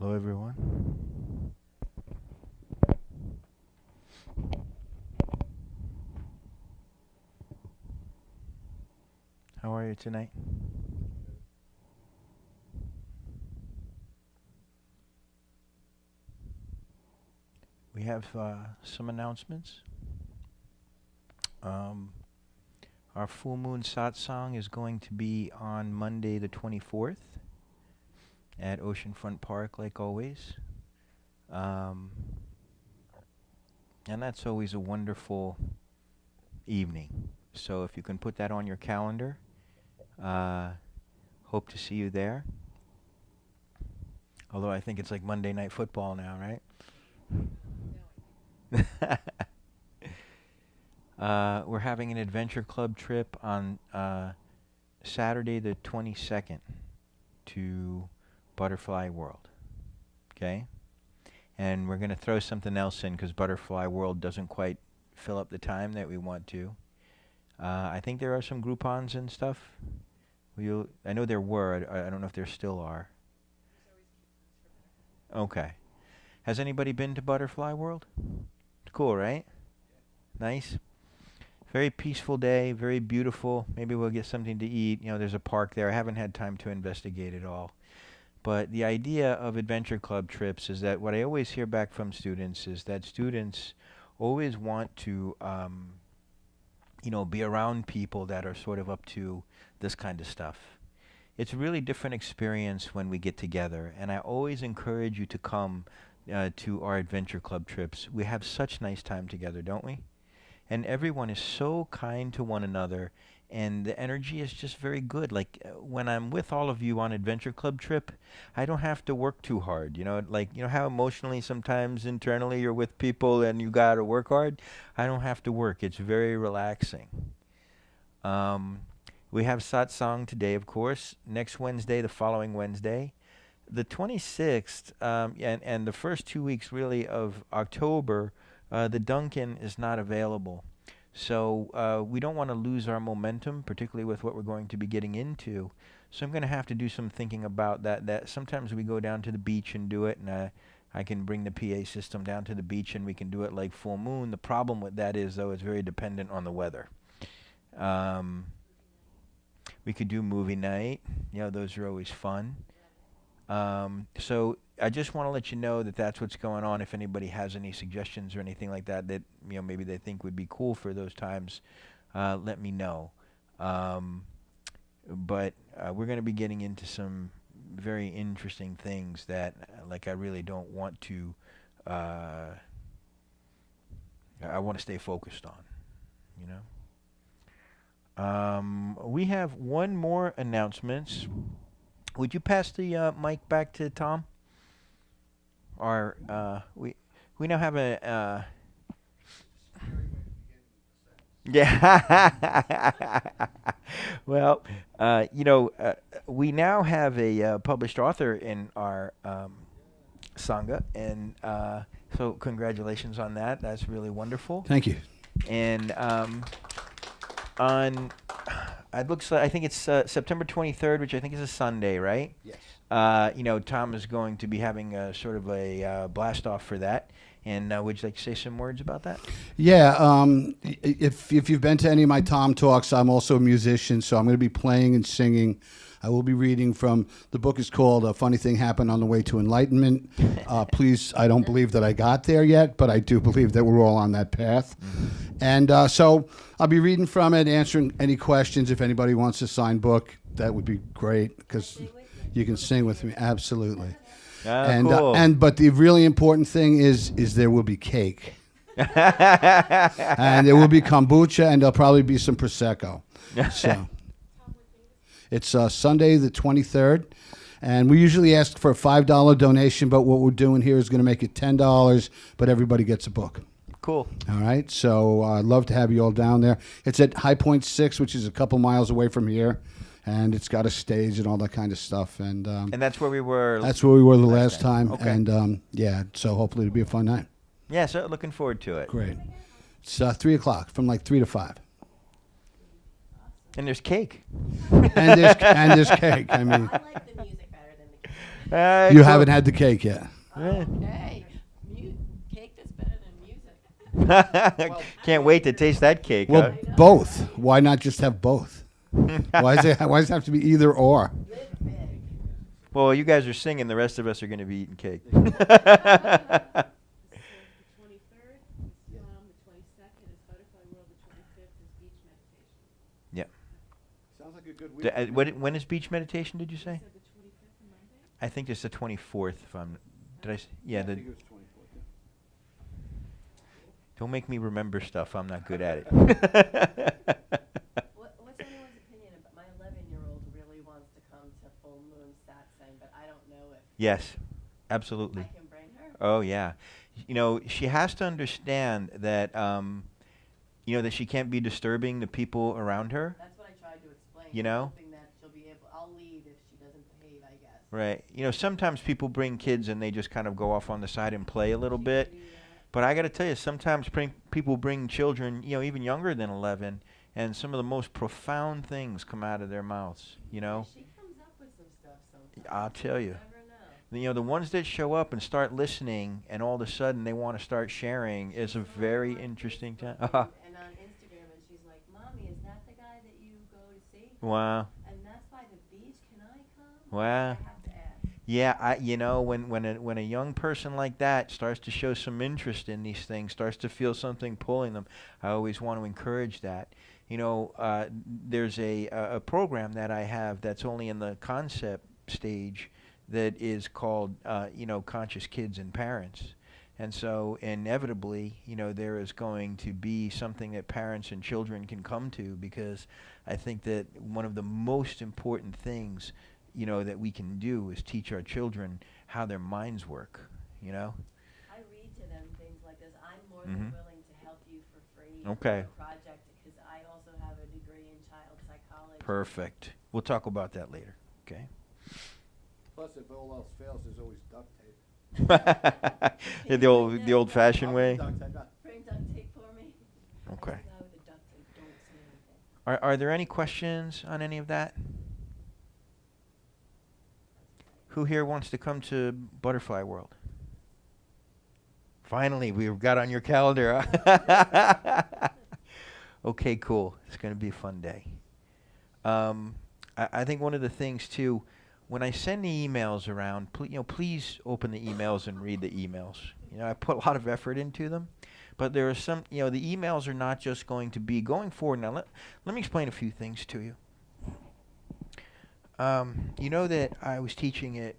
Hello, everyone. How are you tonight? We have some announcements. Um, our full moon satsang is going to be on Monday the 24th at Oceanfront Park, like always. Um, and that's always a wonderful evening. So if you can put that on your calendar, hope to see you there. Although I think it's like Monday Night Football now, right? We're having an adventure club trip on Saturday the 22nd to Butterfly World. Okay? And we're going to throw something else in because Butterfly World doesn't quite fill up the time that we want to. I think there are some Groupons and stuff. I know there were. I don't know if there still are. Okay. Has anybody been to Butterfly World? Cool, right? Nice. Very peaceful day, very beautiful. Maybe we'll get something to eat. You know, there's a park there. I haven't had time to investigate it all. But the idea of adventure club trips is that what I always hear back from students is that students always want to, be around people that are sort of up to this kind of stuff. It's a really different experience when we get together, and I always encourage you to come to our adventure club trips. We have such nice time together, don't we? And everyone is so kind to one another, and the energy is just very good. Like when I'm with all of you on adventure club trip, I don't have to work too hard. How emotionally sometimes internally you're with people and you gotta work hard. I don't have to work. It's very relaxing. We have satsang today, of course. Next Wednesday, the following Wednesday, the 26th, and the first 2 weeks really of October. The Duncan is not available. So we don't want to lose our momentum, particularly with what we're going to be getting into. So I'm going to have to do some thinking about that sometimes we go down to the beach and do it, and I can bring the PA system down to the beach and we can do it like full moon. The problem with that is, though, it's very dependent on the weather. We could do movie night. Those are always fun. So I just want to let you know that that's what's going on. If anybody has any suggestions or anything like that maybe they think would be cool for those times, let me know. But we're going to be getting into some very interesting things that I really don't want to. I want to stay focused on. We have one more announcements. Would you pass the mic back to Tom? We now have a yeah. Well, we now have a published author in our sangha, and so congratulations on that. That's really wonderful. Thank you. And it looks like I think it's September 23rd, which I think is a Sunday, right? Yes. Tom is going to be having a sort of a blast off for that. And would you like to say some words about that? Yeah. If you've been to any of my Tom talks, I'm also a musician, so I'm going to be playing and singing. I will be reading from, the book is called A Funny Thing Happened on the Way to Enlightenment. Please, I don't believe that I got there yet, but I do believe that we're all on that path. Mm-hmm. And so I'll be reading from it, answering any questions. If anybody wants a signed book, that would be great, because you can sing with me. Absolutely. Cool. But the really important thing is there will be cake. And there will be kombucha, and there'll probably be some Prosecco. So it's Sunday the 23rd, and we usually ask for a $5 donation, but what we're doing here is going to make it $10, but everybody gets a book. Cool. All right, so I'd love to have you all down there. It's at High Point 6, which is a couple miles away from here, and it's got a stage and all that kind of stuff. And that's where we were. That's where we were the last time. Okay. And so hopefully it'll be a fun night. Yeah, so looking forward to it. Great. It's 3 o'clock, from 3 to 5. And there's cake. and there's cake. I mean, I like the music better than the cake. You haven't had the cake yet. Okay. Cake that's better than music. Can't wait to taste that cake. Well, both. Why not just have both? Why does it have to be either or? Live big. Well, you guys are singing. The rest of us are going to be eating cake. The 23rd is Islam, the 22nd is Butterfly World, the 25th is beach meditation. Yeah. Sounds like a good week. When is beach meditation? Did you say? So the 25th and Monday? I think it's the 24th. If I'm, did I? Yeah. I think it was 24th, yeah. Don't make me remember stuff. I'm not good at it. What's anyone's opinion about my 11-year-old really wants to come to full moon satsang, but I don't know if Yes, absolutely. I can bring her. Oh yeah. You know, she has to understand that that she can't be disturbing the people around her. That's what I tried to explain. You I'm know? hoping that she'll be able. I'll leave if she doesn't behave, I guess. Right. You know, sometimes people bring kids and they just kind of go off on the side and play a little She bit. can do that. But I got to tell you, sometimes people bring children, even younger than 11, and some of the most profound things come out of their mouths, She comes up with some stuff sometimes. I'll tell you. You never know. The ones that show up and start listening and all of a sudden they want to start sharing is a very interesting time. And on Instagram, and she's like, "Mommy, is that the guy that you go to see? Wow. And that's by the beach. Can I come?" Wow. I have to ask. Yeah, when a young person like that starts to show some interest in these things, starts to feel something pulling them, I always want to encourage that. There's a program that I have that's only in the concept stage that is called Conscious Kids and Parents. And so inevitably, there is going to be something that parents and children can come to, because I think that one of the most important things that we can do is teach our children how their minds work, I read to them things like this. I'm more than Mhm. willing to help you for free Okay. for a project, because I also have a degree in child psychology. Perfect. We'll talk about that later, okay? Plus, if all else fails, there's always duct tape. the old-fashioned way. Duct tape. Bring duct tape for me. Okay. That's the guy with the duct tape. Don't say anything. Are there any questions on any of that? Who here wants to come to Butterfly World? Finally, we've got on your calendar. Okay, cool. It's going to be a fun day. I think one of the things too, when I send the emails around, please open the emails and read the emails. I put a lot of effort into them, but there are some, the emails are not just going to be going forward. Now, let me explain a few things to you. That I was teaching at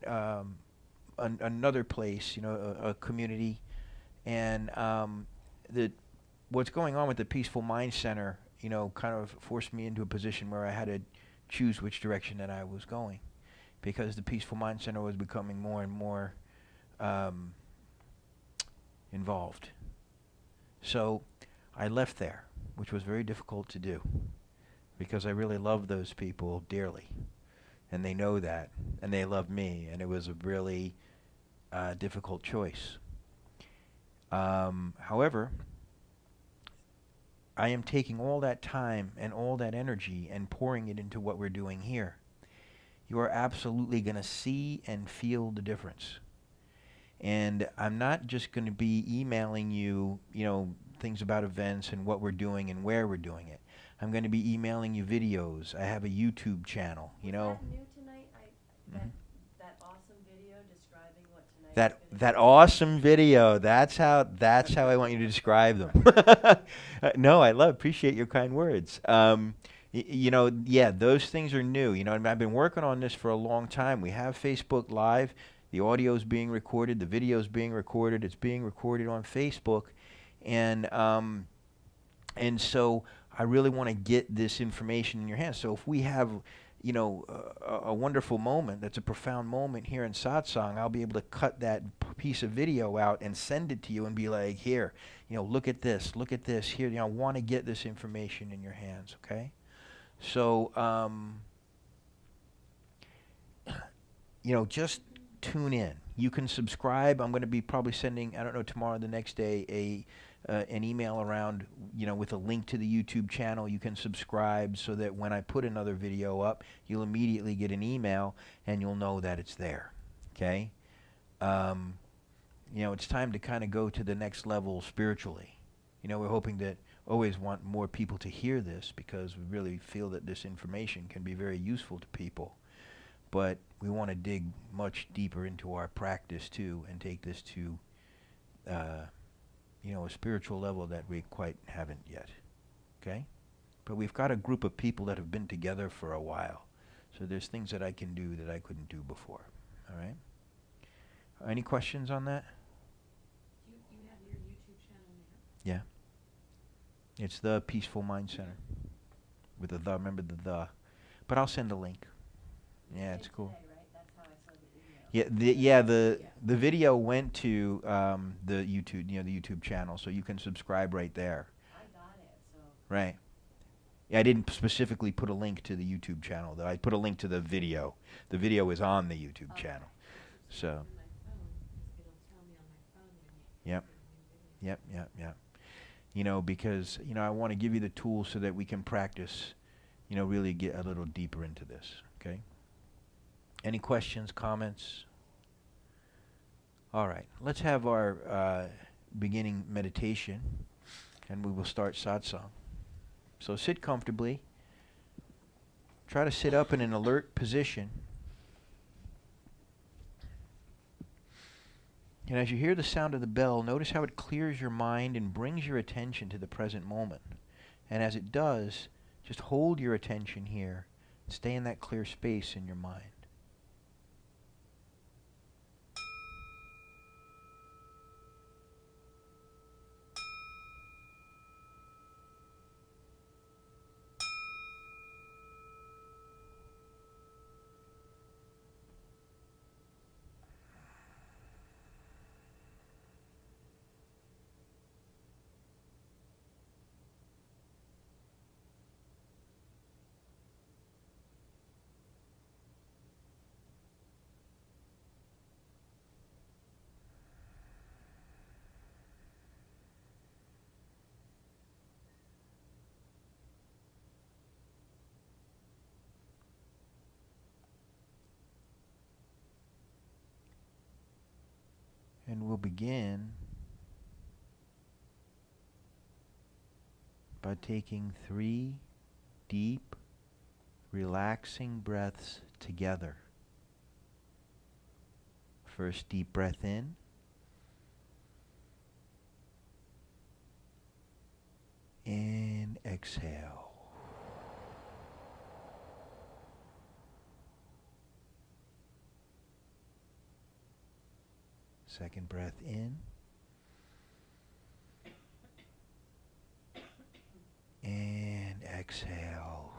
another place, a community, and that what's going on with the Peaceful Minds Center, kind of forced me into a position where I had to choose which direction that I was going, because the Peaceful Minds Center was becoming more and more involved. So I left there, which was very difficult to do, because I really love those people dearly. And they know that, and they love me, and it was a really difficult choice. However, I am taking all that time and all that energy and pouring it into what we're doing here. You are absolutely going to see and feel the difference. And I'm not just going to be emailing you, things about events and what we're doing and where we're doing it. I'm going to be emailing you videos. I have a YouTube channel, Was that new tonight? That awesome video describing what tonight is That awesome video. That's how I want you to describe them. No, appreciate your kind words. Those things are new. I've been working on this for a long time. We have Facebook Live. The audio is being recorded. The video is being recorded. It's being recorded on Facebook, and so I really want to get this information in your hands. So if we have, a wonderful moment, that's a profound moment here in Satsang, I'll be able to cut that piece of video out and send it to you and be like, here, look at this, here, I want to get this information in your hands, okay? So, just tune in. You can subscribe. I'm going to be probably sending, I don't know, tomorrow or the next day, an email around, with a link to the YouTube channel. You can subscribe so that when I put another video up, you'll immediately get an email and you'll know that it's there. Okay? You know, it's time to kind of go to the next level spiritually. You know, we're hoping that always want more people to hear this because we really feel that this information can be very useful to people. But we want to dig much deeper into our practice too and take this to, you know, a spiritual level that we quite haven't yet. Okay? But we've got a group of people that have been together for a while. So there's things that I can do that I couldn't do before. All right? Any questions on that? You have your YouTube channel now? Yeah. It's the Peaceful Mind Center. With the remember the. But I'll send a link. Yeah, it's cool. Today, right? That's how I saw the email. Yeah, the video went to the YouTube, you know, the YouTube channel, so you can subscribe right there. I got it, so. Right. Yeah, I didn't specifically put a link to the YouTube channel, though. I put a link to the video. The video is on the YouTube channel. So. On my phone, 'cause it'll tell me on my phone when you Yep. upload a new video. Yep. You know, because, you know, I want to give you the tools so that we can practice, you know, really get a little deeper into this, okay? Any questions, comments? All right, let's have our beginning meditation, and we will start satsang. So sit comfortably. Try to sit up in an alert position. And as you hear the sound of the bell, notice how it clears your mind and brings your attention to the present moment. And as it does, just hold your attention here. Stay in that clear space in your mind. And we'll begin by taking 3 deep, relaxing breaths together. First deep breath in. And exhale. Second breath in. And exhale.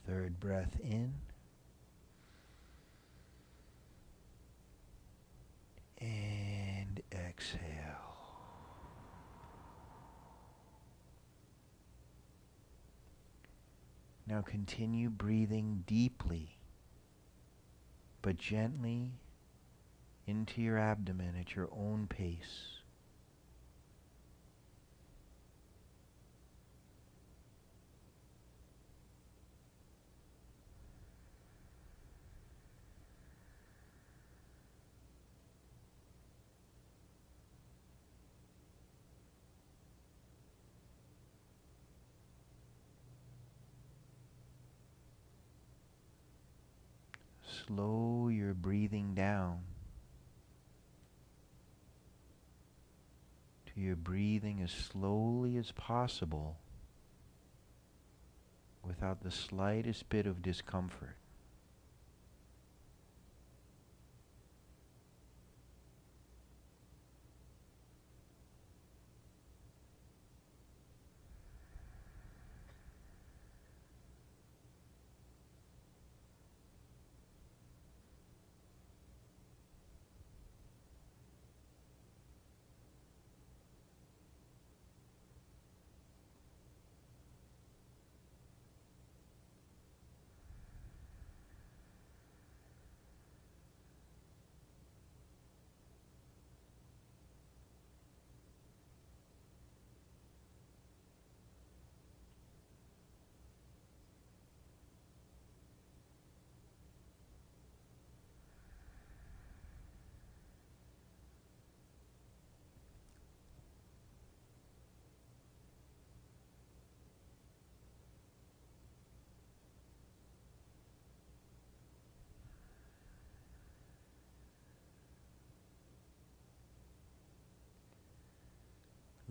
Third breath in. And exhale. Now continue breathing deeply, but gently into your abdomen at your own pace. Slow your breathing down to your breathing as slowly as possible without the slightest bit of discomfort.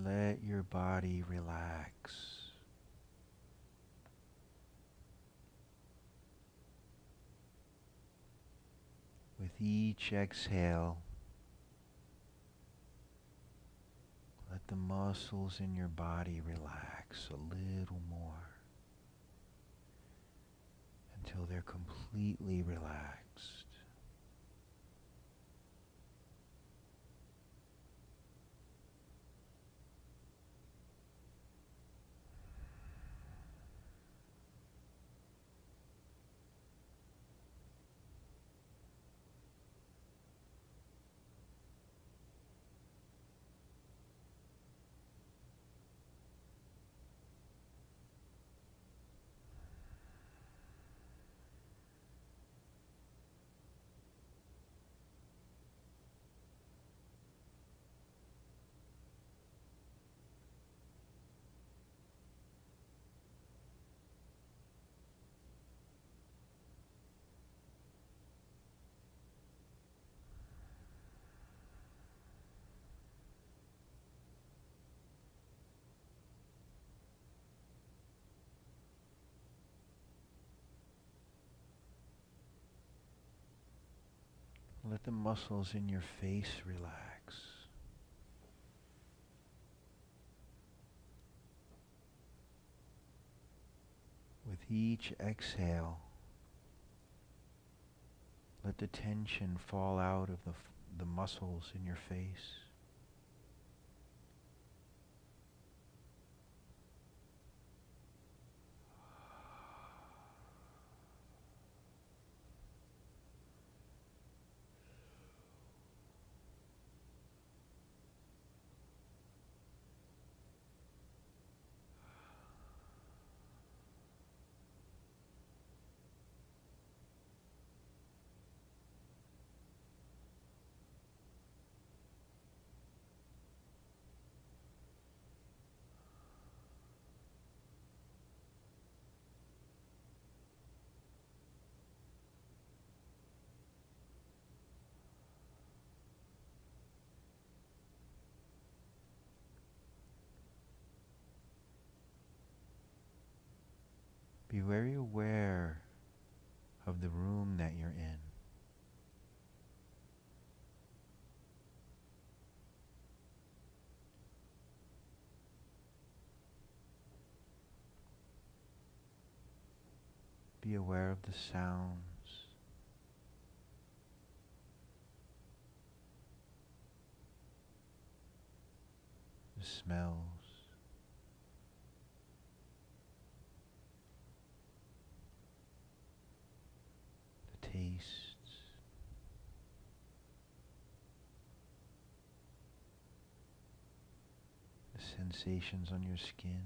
Let your body relax. With each exhale, let the muscles in your body relax a little more until they're completely relaxed. Let the muscles in your face relax. With each exhale, let the tension fall out of the muscles in your face. Be very aware of the room that you're in. Be aware of the sounds, the smells, the tastes, the sensations on your skin.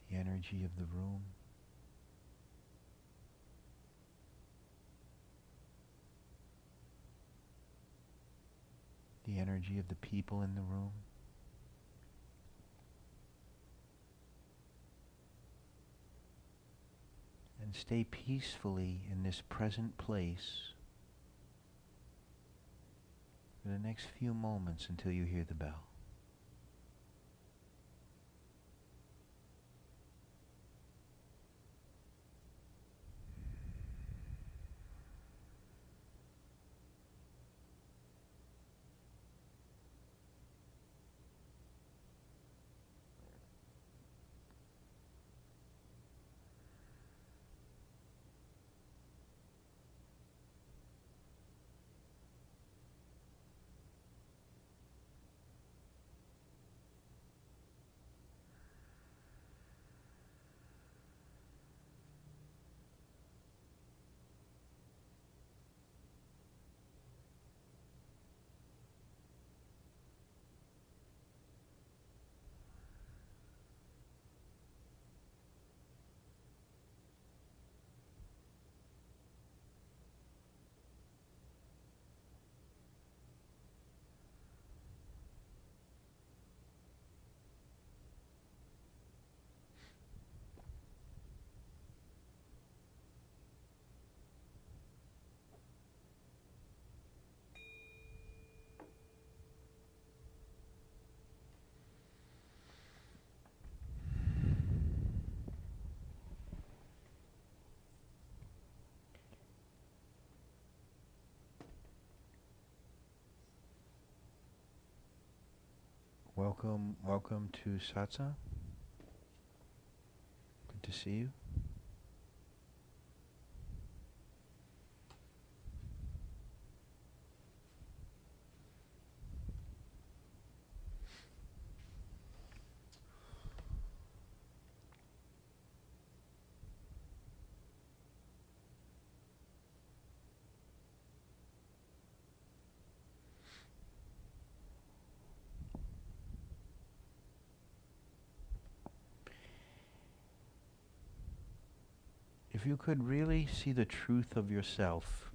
The energy of the room. The energy of the people in the room. And stay peacefully in this present place for the next few moments until you hear the bell. Welcome to Satsang. Good to see you. If you could really see the truth of yourself,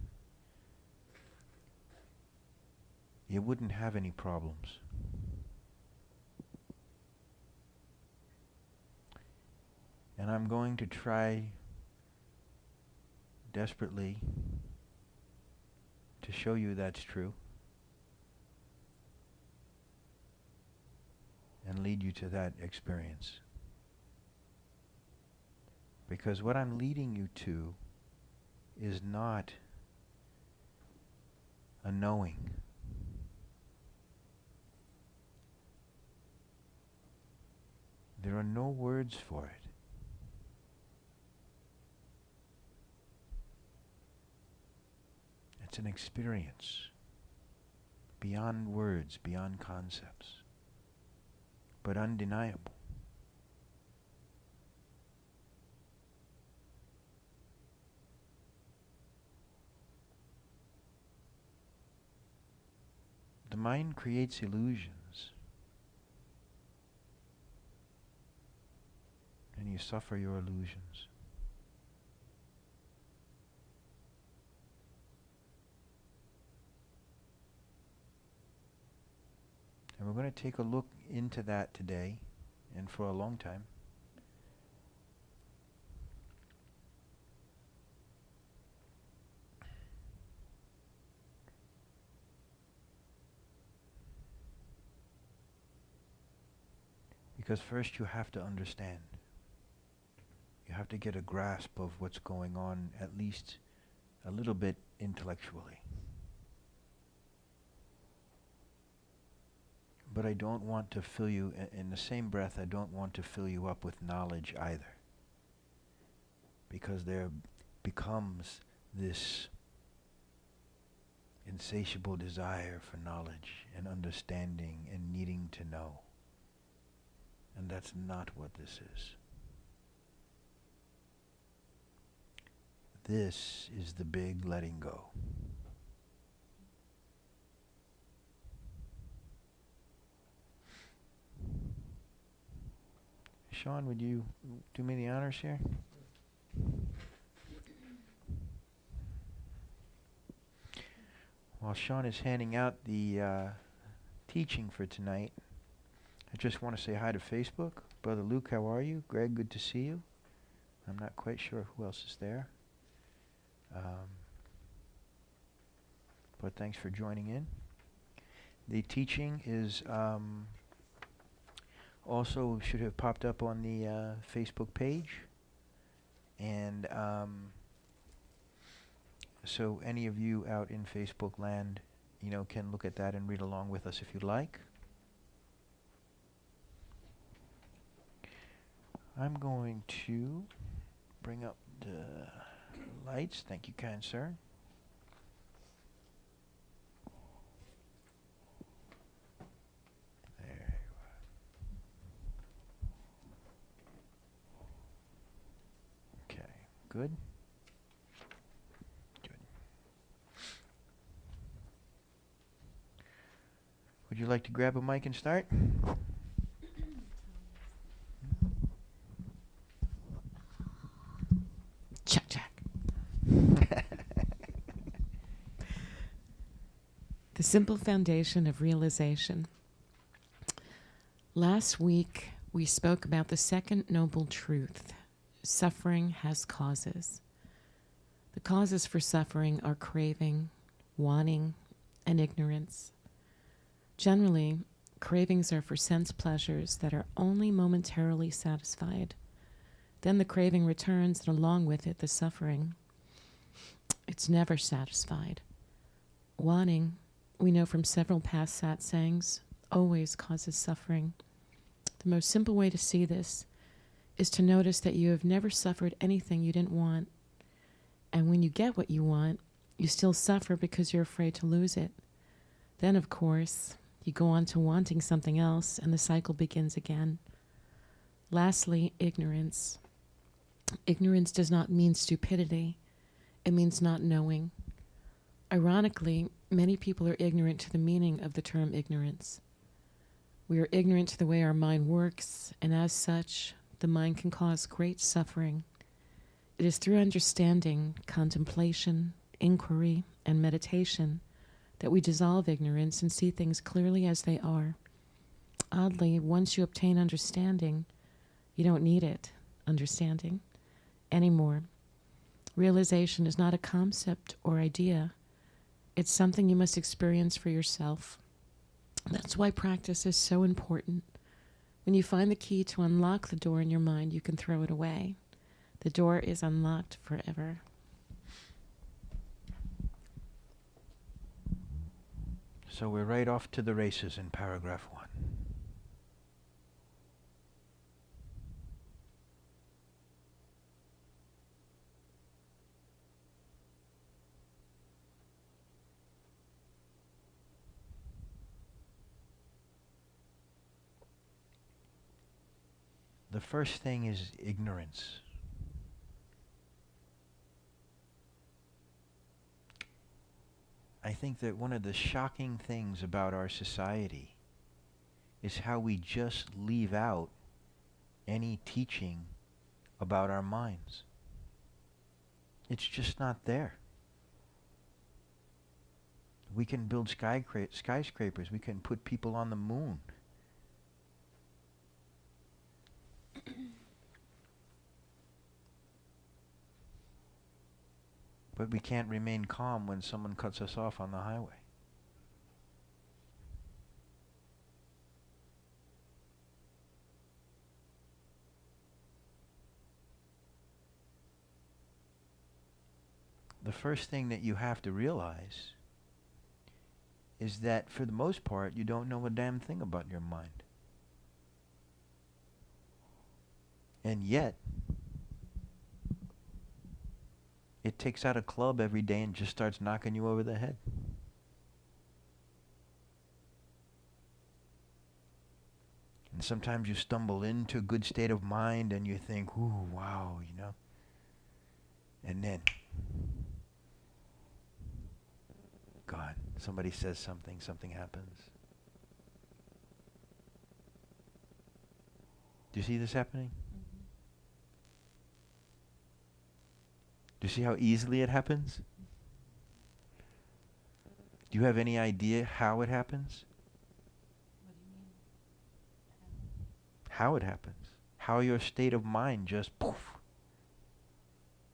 you wouldn't have any problems. And I'm going to try desperately to show you that's true and lead you to that experience. Because what I'm leading you to is not a knowing. There are no words for it. It's an experience beyond words, beyond concepts, but undeniable. The mind creates illusions, and you suffer your illusions. And we're going to take a look into that today and for a long time. Because first you have to understand. You have to get a grasp of what's going on, at least a little bit intellectually. But I don't want to fill you, in the same breath, I don't want to fill you up with knowledge either. Because there becomes this insatiable desire for knowledge and understanding and needing to know. And that's not what this is. This is the big letting go. Sean, would you do me the honors here? While Sean is handing out the teaching for tonight, I just want to say hi to Facebook. Brother Luke, how are you? Greg, good to see you. I'm not quite sure who else is there. But thanks for joining in. The teaching is also should have popped up on the Facebook page. And so any of you out in Facebook land, can look at that and read along with us if you'd like. I'm going to bring up the lights. Thank you, kind sir. There you are. Okay, good. Good. Would you like to grab a mic and start? Check, check. The simple foundation of realization. Last week, we spoke about the second noble truth. Suffering has causes. The causes for suffering are craving, wanting, and ignorance. Generally, cravings are for sense pleasures that are only momentarily satisfied. Then the craving returns, and along with it, the suffering. It's never satisfied. Wanting, we know from several past satsangs, always causes suffering. The most simple way to see this is to notice that you have never suffered anything you didn't want. And when you get what you want, you still suffer because you're afraid to lose it. Then, of course, you go on to wanting something else, and the cycle begins again. Lastly, ignorance. Ignorance does not mean stupidity. It means not knowing. Ironically, many people are ignorant to the meaning of the term ignorance. We are ignorant to the way our mind works, and as such, the mind can cause great suffering. It is through understanding, contemplation, inquiry, and meditation that we dissolve ignorance and see things clearly as they are. Oddly, once you obtain understanding, you don't need it, understanding, anymore. Realization is not a concept or idea. It's something you must experience for yourself. That's why practice is so important. When you find the key to unlock the door in your mind, you can throw it away. The door is unlocked forever. So we're right off to the races in paragraph 1. The first thing is ignorance. I think that one of the shocking things about our society is how we just leave out any teaching about our minds. It's just not there. We can build skyscrapers. We can put people on the moon. But we can't remain calm when someone cuts us off on the highway. The first thing that you have to realize is that for the most part, you don't know a damn thing about your mind. And yet, it takes out a club every day and just starts knocking you over the head. And sometimes you stumble into a good state of mind and you think, ooh, wow, you know. And then, God, somebody says something, something happens. Do you see this happening? Do you see how easily it happens? Do you have any idea how it happens? What do you mean? How it happens? How your state of mind just poof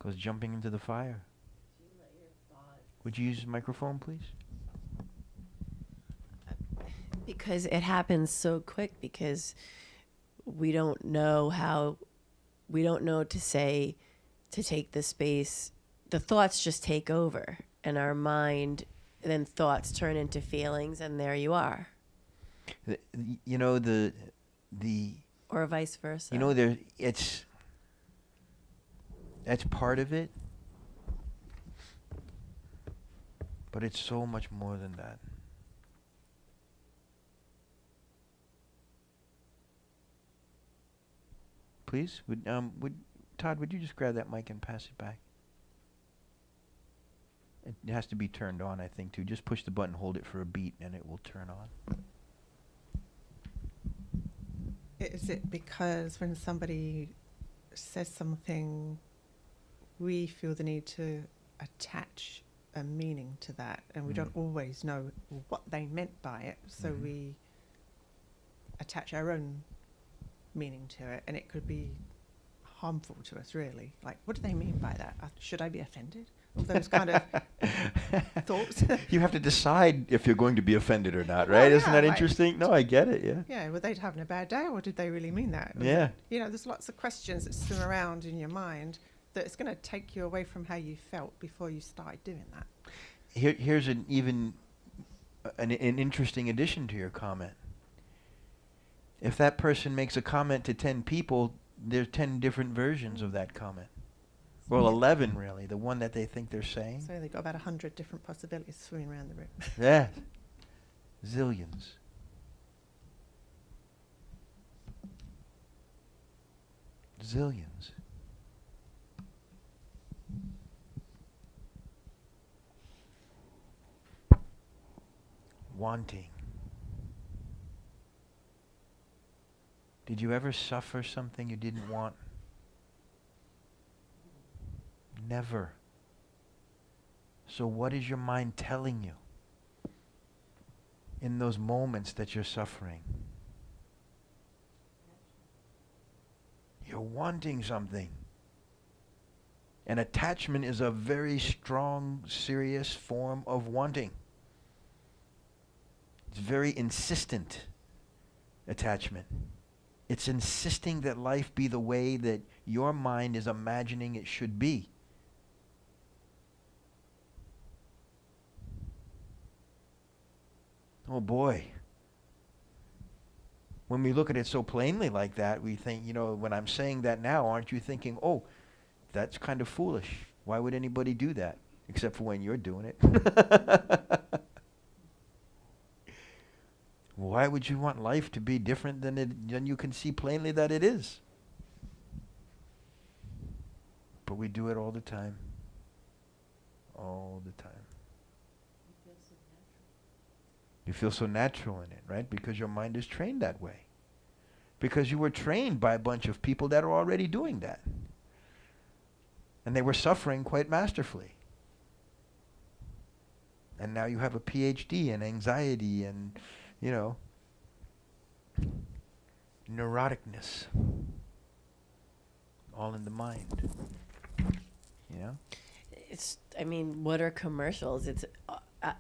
goes jumping into the fire. Do you let your thoughts? Would you use the microphone, please? Because it happens so quick, because we don't know to say, to take the space. The thoughts just take over, and our mind, then thoughts turn into feelings, and there you are. You know, the Or vice versa. you know, that's part of it, but it's so much more than that. Please, would Todd, would you just grab that mic and pass it back? It has to be turned on, I think, too. Just push the button, hold it for a beat, and it will turn on. Is it because when somebody says something, we feel the need to attach a meaning to that, and we don't always know what they meant by it, so we attach our own meaning to it, and it could be harmful to us, really. Like, what do they mean by that? Should I be offended? All those kind of thoughts. You have to decide if you're going to be offended or not, right? Well, Isn't yeah, that like- interesting? No, I get it, yeah. Yeah, were they having a bad day, or did they really mean that? Yeah. You know, there's lots of questions that swim around in your mind that it's going to take you away from how you felt before you started doing that. Here's an interesting addition to your comment. if that person makes a comment to 10 people, there's 10 different versions of that comment. Well, 11 really, the one that they think they're saying. So they've got about 100 different possibilities swimming around the room. Yeah. Zillions. Zillions. Wanting. Did you ever suffer something you didn't want? Never. So what is your mind telling you in those moments that you're suffering? You're wanting something. And attachment is a very strong, serious form of wanting. It's very insistent attachment. It's insisting that life be the way that your mind is imagining it should be. Oh boy. When we look at it so plainly like that, we think, when I'm saying that now, aren't you thinking, oh, that's kind of foolish. Why would anybody do that? Except for when you're doing it. Why would you want life to be different than you can see plainly that it is? But we do it all the time. All the time. You feel so natural in it, right? Because your mind is trained that way. Because you were trained by a bunch of people that are already doing that. And they were suffering quite masterfully. And now you have a PhD in anxiety and, neuroticness. All in the mind. What are commercials?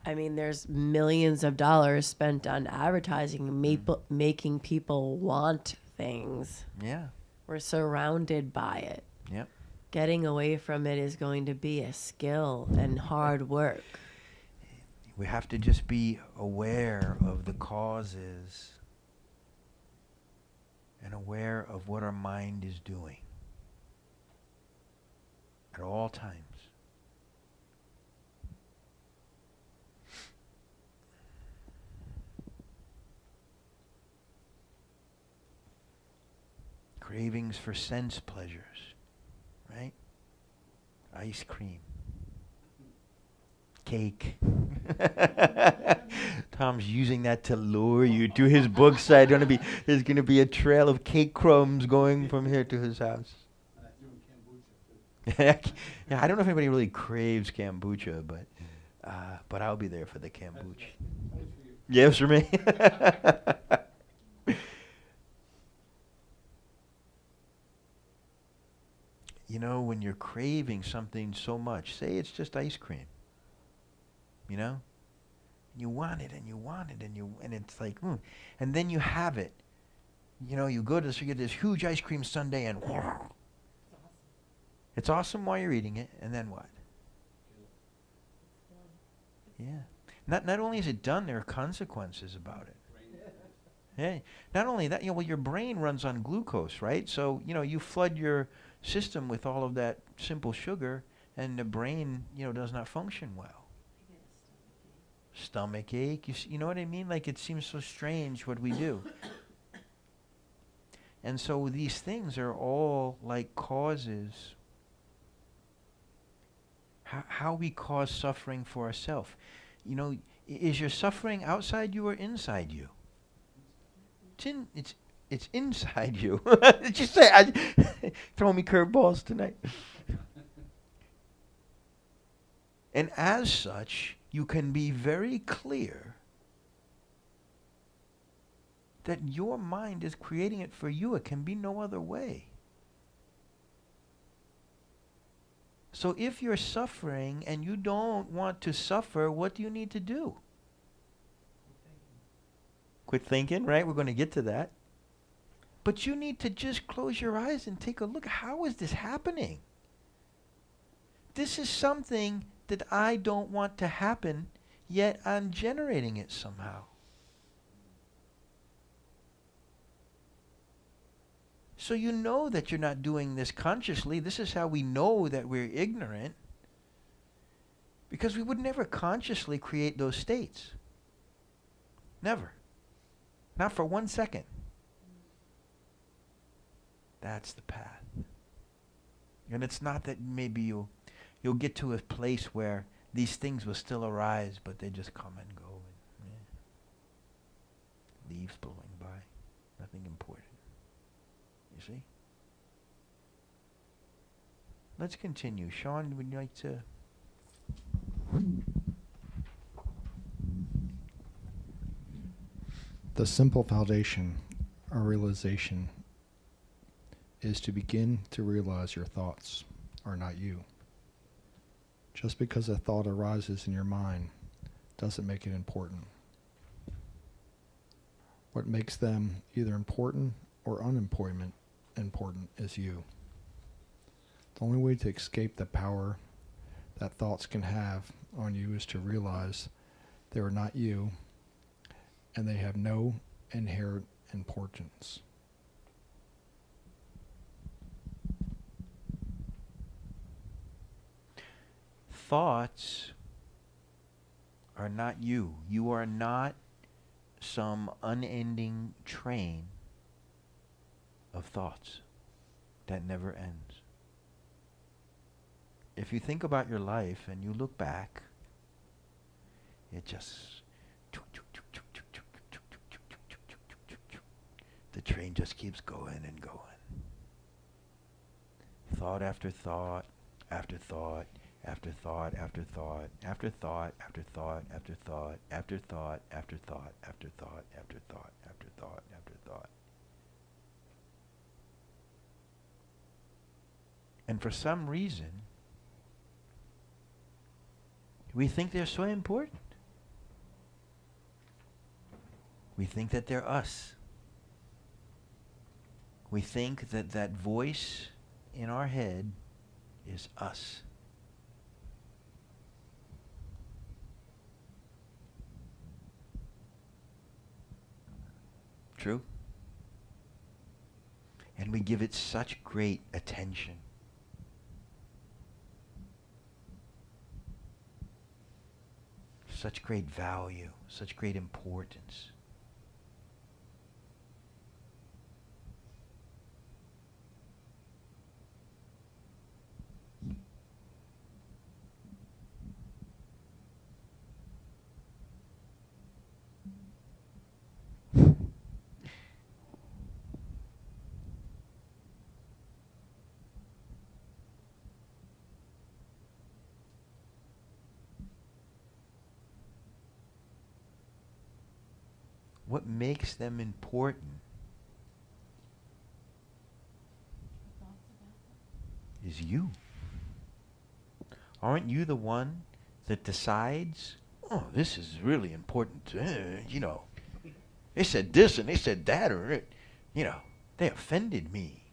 There's millions of dollars spent on advertising, making people want things. Yeah. We're surrounded by it. Yep. Getting away from it is going to be a skill and hard work. We have to just be aware of the causes and aware of what our mind is doing at all times. Cravings for sense pleasures, right? Ice cream. Cake. Tom's using that to lure you to his book site. There's going to be a trail of cake crumbs going from here to his house. Yeah, I don't know if anybody really craves kombucha, but I'll be there for the kombucha. Yes, for me. When you're craving something so much, say it's just ice cream. You want it and you want it and it's like, and then you have it. You go to you get this huge ice cream sundae and it's awesome while you're eating it, and then what? Yeah. Not only is it done, there are consequences about it. Yeah. Not only that, your brain runs on glucose, right? So, you flood your system with all of that simple sugar, and the brain, does not function well. Stomach ache. You know what I mean? Like, it seems so strange what we do. And so these things are all like causes. How we cause suffering for ourselves. Is your suffering outside you or inside you? It's inside you. Did you say? Throwing me curveballs tonight. And as such, you can be very clear that your mind is creating it for you. It can be no other way. So if you're suffering and you don't want to suffer, what do you need to do? Quit thinking, right? We're going to get to that. But you need to just close your eyes and take a look. How is this happening? This is something that I don't want to happen, yet I'm generating it somehow. So you know that you're not doing this consciously. This is how we know that we're ignorant. Because we would never consciously create those states. Never. Not for 1 second. That's the path. And it's not that maybe you'll get to a place where these things will still arise, but they just come and go. And, leaves blowing by. Nothing important. You see? Let's continue. Sean, would you like to? The simple foundation or realization is to begin to realize your thoughts are not you. Just because a thought arises in your mind doesn't make it important. What makes them either important or unimportant is you. The only way to escape the power that thoughts can have on you is to realize they are not you and they have no inherent importance. Thoughts are not you. You are not some unending train of thoughts that never ends. If you think about your life and you look back, it just... the train just keeps going and going. Thought after thought, after thought, after thought, after thought, after thought, after thought, after thought, after thought, after thought, after thought, after thought, after thought, after thought. And for some reason, we think they're so important. We think that they're us. We think that that voice in our head is us. True? And we give it such great attention. Such great value, such great importance. What makes them important is you. Aren't you the one that decides, oh, this is really important, you know, they said this and they said that, or, you know, they offended me.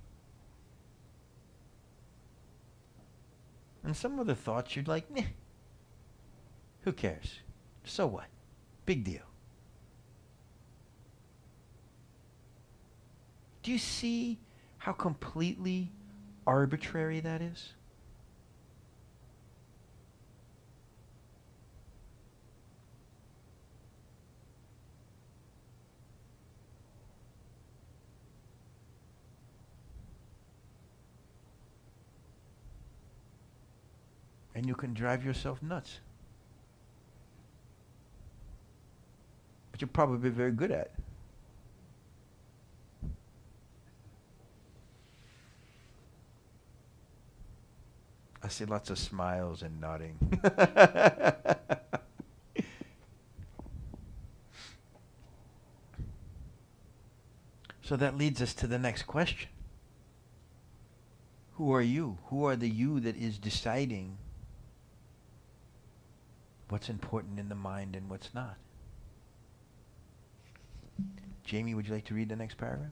And some other thoughts you'd like, meh, who cares? So what? Big deal. Do you see how completely arbitrary that is? And you can drive yourself nuts. But you're probably very good at it. I see lots of smiles and nodding. So that leads us to the next question. Who are you? Who are the you that is deciding what's important in the mind and what's not? Jamie, would you like to read the next paragraph?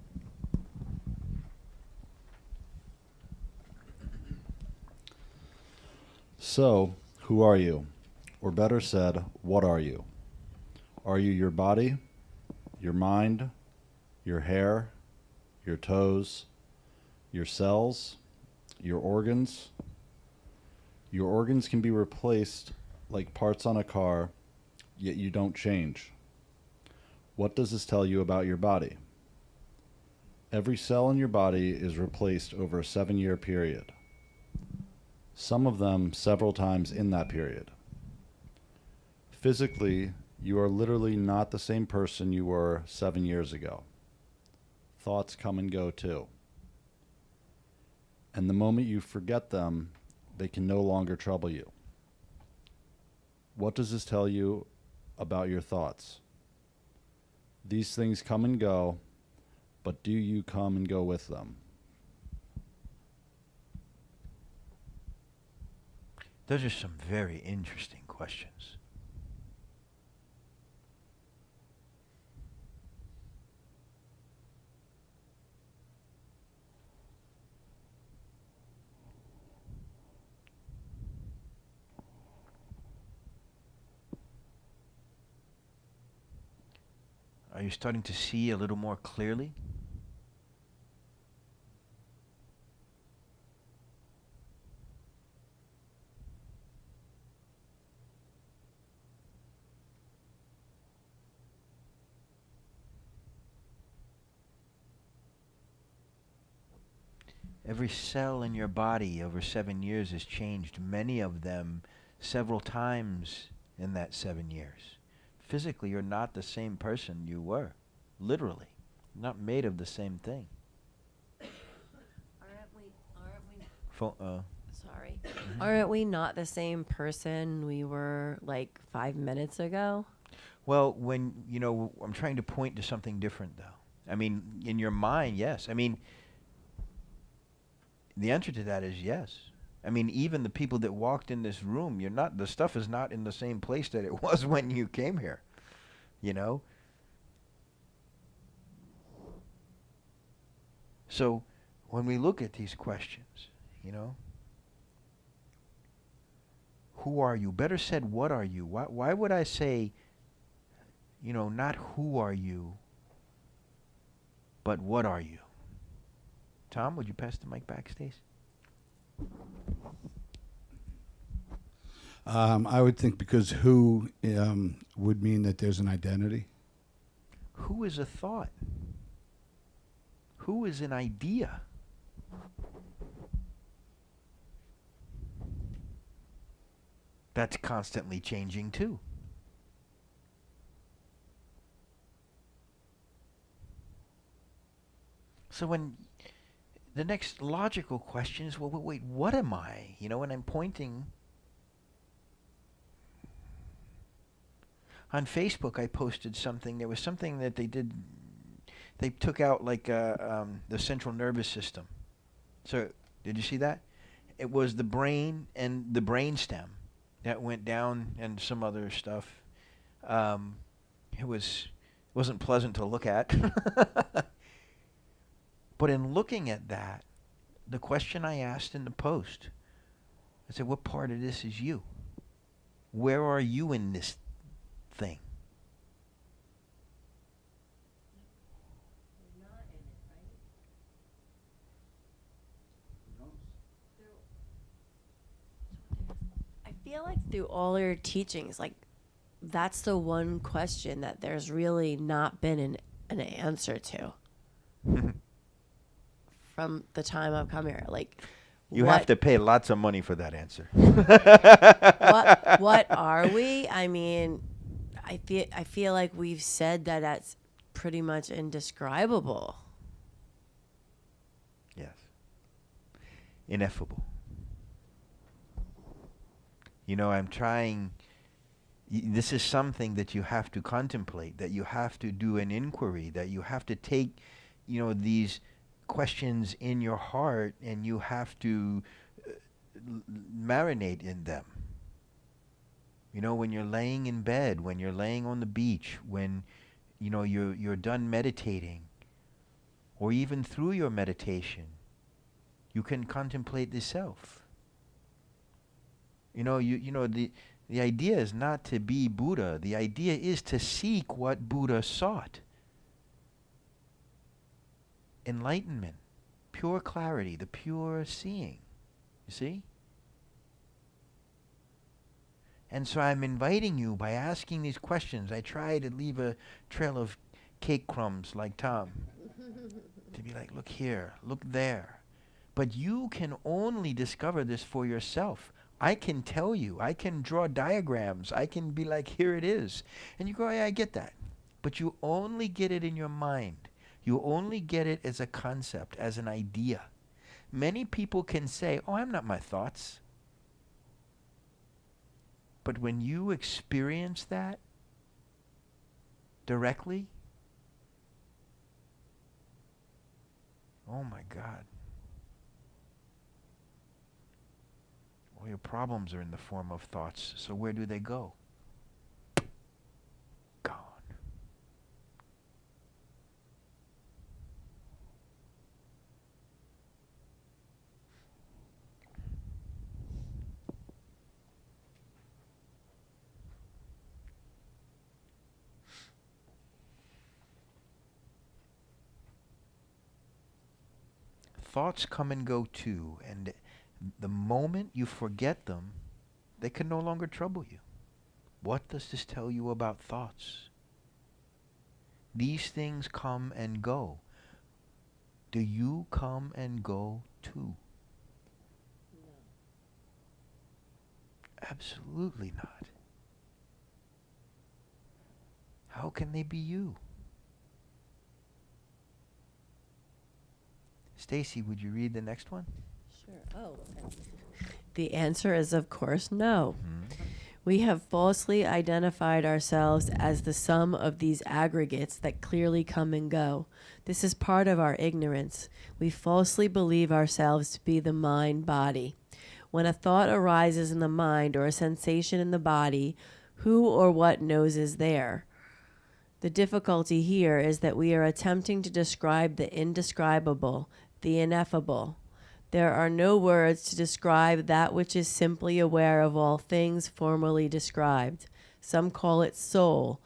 So, who are you? Or better said, what are you? Are you your body, your mind, your hair, your toes, your cells, your organs. Your organs can be replaced like parts on a car, yet you don't change. What does this tell you about your body? Every cell in your body is replaced over a 7-year period. Some of them several times in that period. Physically, you are literally not the same person you were 7 years ago. Thoughts come and go too. And the moment you forget them, they can no longer trouble you. What does this tell you about your thoughts? These things come and go, but do you come and go with them? Those are some very interesting questions. Are you starting to see a little more clearly? Every cell in your body over 7 years has changed, many of them several times in that 7 years. Physically, you're not the same person you were. Literally. You're not made of the same thing. Sorry. Aren't we not the same person we were like 5 minutes ago? Well, I'm trying to point to something different, though. I mean, in your mind, yes. I mean, the answer to that is yes. I mean, even the people that walked in this room, the stuff is not in the same place that it was when you came here, you know? So when we look at these questions, who are you? Better said, what are you? Why would I say, not who are you, but what are you? Tom, would you pass the mic back, Stace? I would think because who would mean that there's an identity. Who is a thought? Who is an idea? That's constantly changing too. So when the next logical question is, well, wait, what am I? When I'm pointing on Facebook, I posted something. There was something that they did. They took out like the central nervous system. So did you see that? It was the brain and the brain stem that went down and some other stuff. It wasn't pleasant to look at. But in looking at that, the question I asked in the post, I said, what part of this is you? Where are you in this thing? You're not in it, right? I feel like through all your teachings, like that's the one question that there's really not been an answer to. From the time I've come here, like You have to pay lots of money for that answer. what are we? I mean, I feel like we've said that that's pretty much indescribable. Yes. Ineffable. I'm trying. This is something that you have to contemplate, that you have to do an inquiry, that you have to take, these questions in your heart and you have to marinate in them. When you're laying in bed, when you're laying on the beach, when you're done meditating, or even through your meditation, you can contemplate the self. The idea is not to be Buddha. The idea is to seek what Buddha sought. Enlightenment, pure clarity, the pure seeing. You see? And so I'm inviting you by asking these questions. I try to leave a trail of cake crumbs like Tom. To be like, look here, look there. But you can only discover this for yourself. I can tell you, I can draw diagrams, I can be like, here it is. And you go, yeah, I get that. But you only get it in your mind. You only get it as a concept, as an idea. Many people can say, oh, I'm not my thoughts. But when you experience that directly, oh my God. All your problems are in the form of thoughts. So where do they go? Gone. Thoughts come and go too, and the moment you forget them, they can no longer trouble you. What does this tell you about thoughts? These things come and go. Do you come and go too? No. Absolutely not. How can they be you? Stacy, would you read the next one? Sure. Oh, okay. The answer is, of course, no. Mm-hmm. We have falsely identified ourselves as the sum of these aggregates that clearly come and go. This is part of our ignorance. We falsely believe ourselves to be the mind-body. When a thought arises in the mind or a sensation in the body, who or what knows is there? The difficulty here is that we are attempting to describe the indescribable, the ineffable. There are no words to describe that which is simply aware of all things formerly described. Some call it soul,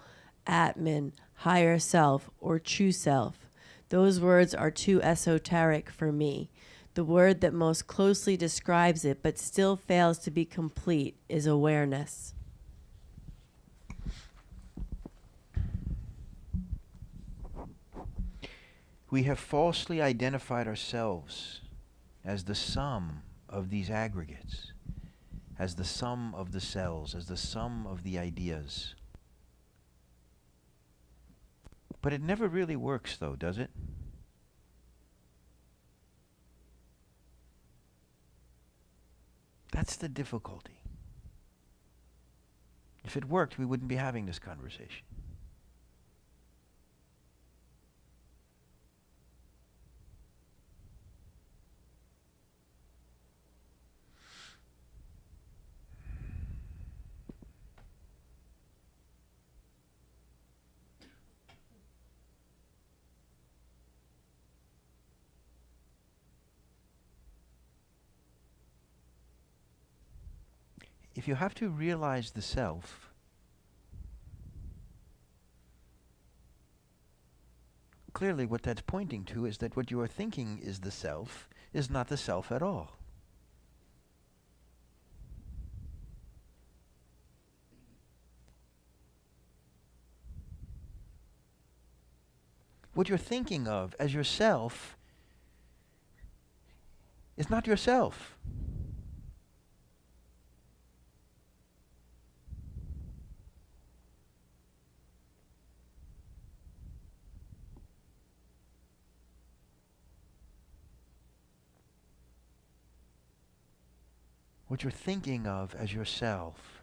Atman, higher self, or true self. Those words are too esoteric for me. The word that most closely describes it but still fails to be complete is awareness. We have falsely identified ourselves as the sum of these aggregates, as the sum of the cells, as the sum of the ideas. But it never really works though, does it? That's the difficulty. If it worked, we wouldn't be having this conversation. If you have to realize the self, clearly what that's pointing to is that what you are thinking is the self is not the self at all. What you're thinking of as yourself is not yourself. What you're thinking of as yourself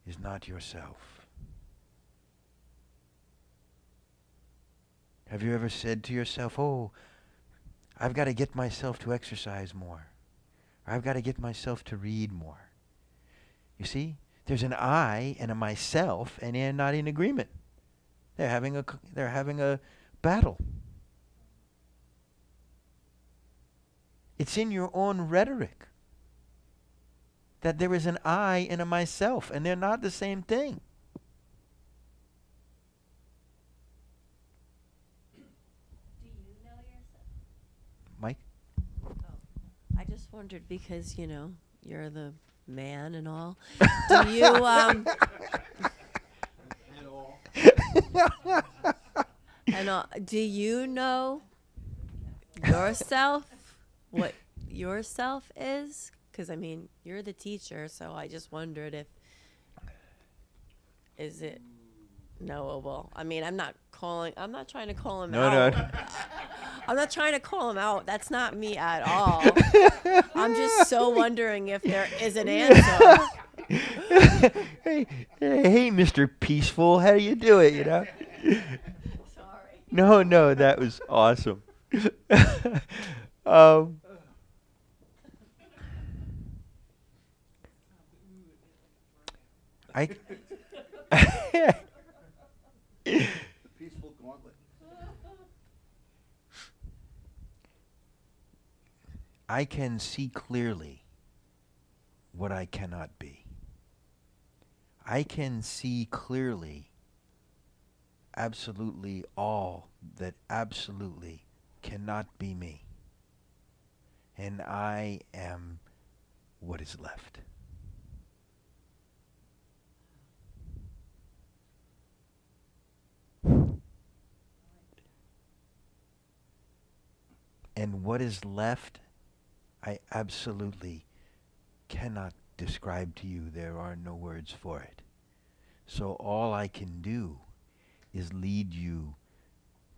is not yourself. Have you ever said to yourself, oh, I've got to get myself to exercise more, or I've got to get myself to read more? You see, there's an I and a myself, and they're not in agreement. They're having a battle. It's in your own rhetoric that there is an I and a myself, and they're not the same thing. Do you know yourself? wondered because, you know, you're the man and all. Do you do you know yourself, what yourself is? Because I mean, you're the teacher, so I just wondered if is it knowable. I mean, I'm not trying to call him No, out. no. I'm not trying to call him out. That's not me at all. I'm just so wondering if there is an answer. hey, Mr. Peaceful, how do you do it, you know? Sorry. No, that was awesome. um, I Peaceful gauntlet. I can see clearly what I cannot be. I can see clearly absolutely all that absolutely cannot be me. And I am what is left. And what is left, I absolutely cannot describe to you. There are no words for it. So all I can do is lead you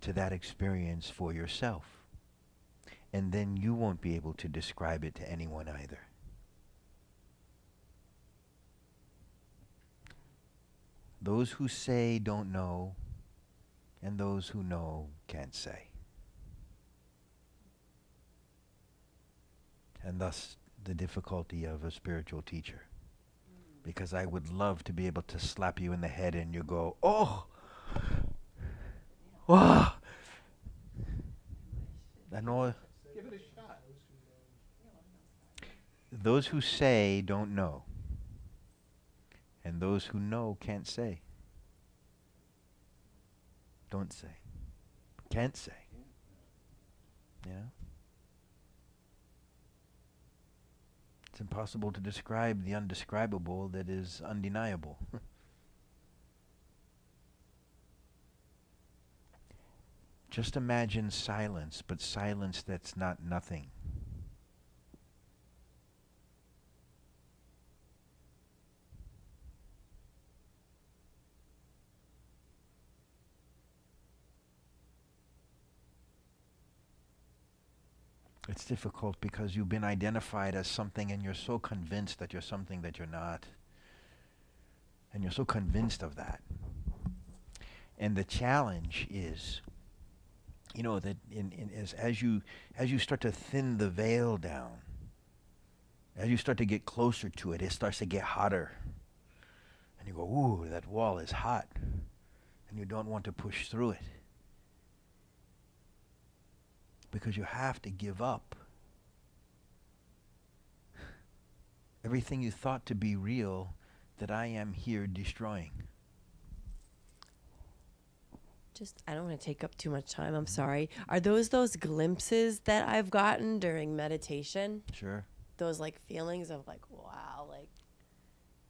to that experience for yourself. And then you won't be able to describe it to anyone either. Those who say don't know, and those who know can't say. And thus the difficulty of a spiritual teacher. Because I would love to be able to slap you in the head and you go, oh! Wow! I know. Give it a shot. Those who say don't know. And those who know can't say. Don't say. Can't say. You know? It's impossible to describe the undescribable that is undeniable. Just imagine silence, but silence that's not nothing. It's difficult because you've been identified as something and you're so convinced that you're something that you're not. And you're so convinced of that. And the challenge is, you know, that as you start to thin the veil down, as you start to get closer to it, it starts to get hotter. And you go, ooh, that wall is hot. And you don't want to push through it. Because you have to give up everything you thought to be real that I am here destroying. Just, I don't want to take up too much time. I'm sorry. Are those glimpses that I've gotten during meditation? Sure. Those like feelings of like, wow, like,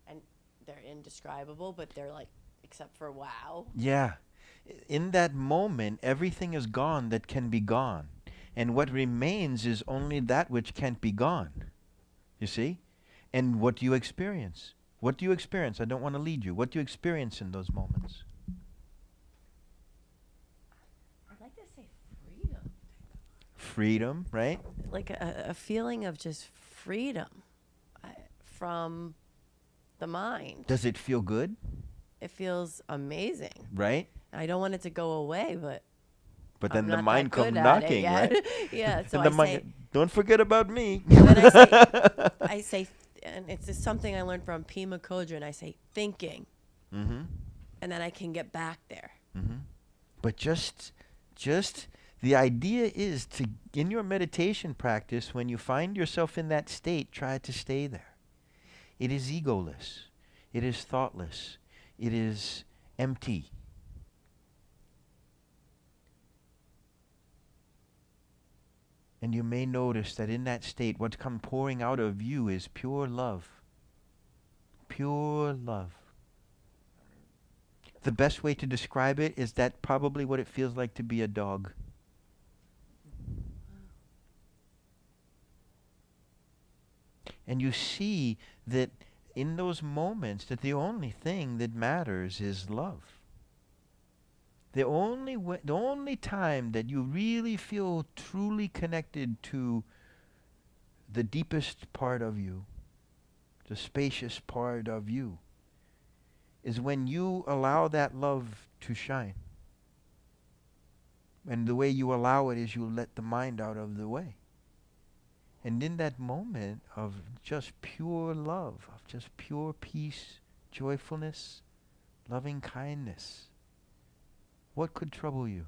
and they're indescribable, but they're like, except for wow. Yeah. In that moment, everything is gone that can be gone. And what remains is only that which can't be gone. You see? And what do you experience? What do you experience? I don't want to lead you. What do you experience in those moments? I'd like to say freedom. Freedom, right? Like a feeling of just freedom from the mind. Does it feel good? It feels amazing. Right? And I don't want it to go away, but then I'm the not mind that good comes at knocking, it yet. right? Yeah, so And the I mind, say, don't forget about me. then I say, and it's just something I learned from Pima Kodra, and I say thinking, Mm-hmm. and then I can get back there. Mm-hmm. But just the idea is to, in your meditation practice, when you find yourself in that state, try to stay there. It is egoless. It is thoughtless. It is empty. And you may notice that in that state, what's come pouring out of you is pure love. Pure love. The best way to describe it is that probably what it feels like to be a dog. And you see that in those moments that the only thing that matters is love. The only time that you really feel truly connected to the deepest part of you, the spacious part of you, is when you allow that love to shine. And the way you allow it is you let the mind out of the way. And in that moment of just pure love, of just pure peace, joyfulness, loving kindness, what could trouble you?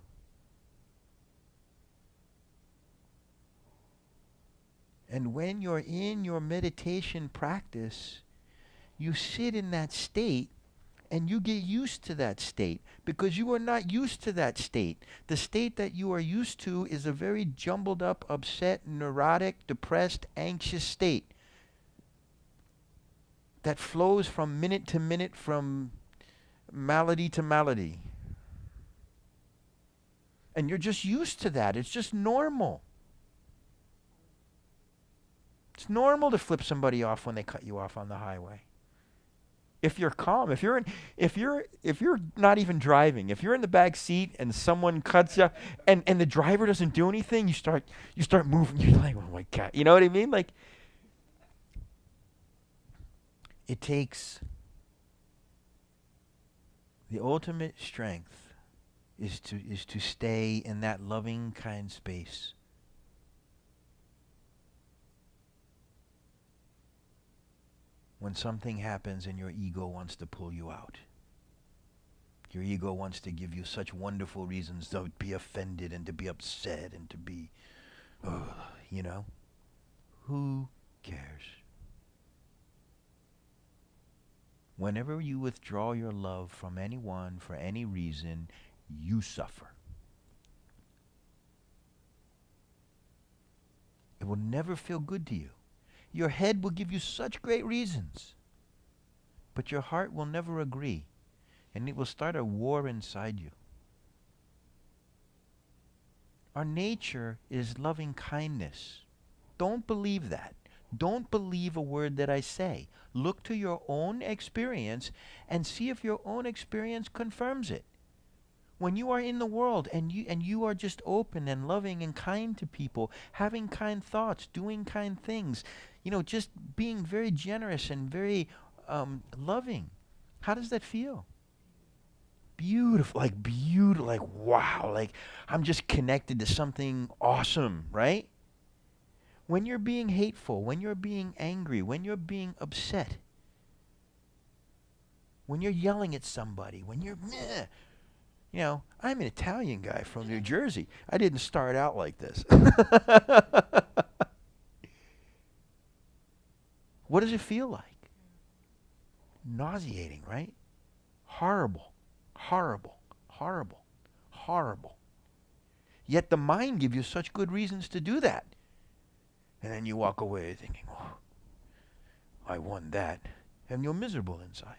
And when you're in your meditation practice, you sit in that state and you get used to that state because you are not used to that state. The state that you are used to is a very jumbled up, upset, neurotic, depressed, anxious state that flows from minute to minute, from malady to malady. And you're just used to that. It's just normal. It's normal to flip somebody off when they cut you off on the highway. If you're calm, if you're not even driving, if you're in the back seat and someone cuts you and the driver doesn't do anything, you start moving. You're like, oh my God, you know what I mean? Like, it takes the ultimate strength is to stay in that loving, kind space. When something happens and your ego wants to pull you out. Your ego wants to give you such wonderful reasons to be offended and to be upset and to be, you know. Who cares? Whenever you withdraw your love from anyone for any reason, you suffer. It will never feel good to you. Your head will give you such great reasons, but your heart will never agree, and it will start a war inside you. Our nature is loving kindness. Don't believe that. Don't believe a word that I say. Look to your own experience and see if your own experience confirms it. When you are in the world and you are just open and loving and kind to people, having kind thoughts, doing kind things, you know, just being very generous and very loving, how does that feel? Beautiful, like wow, like I'm just connected to something awesome, right? When you're being hateful, when you're being angry, when you're being upset, when you're yelling at somebody, when you're meh, you know, I'm an Italian guy from New Jersey. I didn't start out like this. What does it feel like? Nauseating, right? Horrible, horrible, horrible, horrible. Yet the mind gives you such good reasons to do that. And then you walk away thinking, oh, I won that. And you're miserable inside.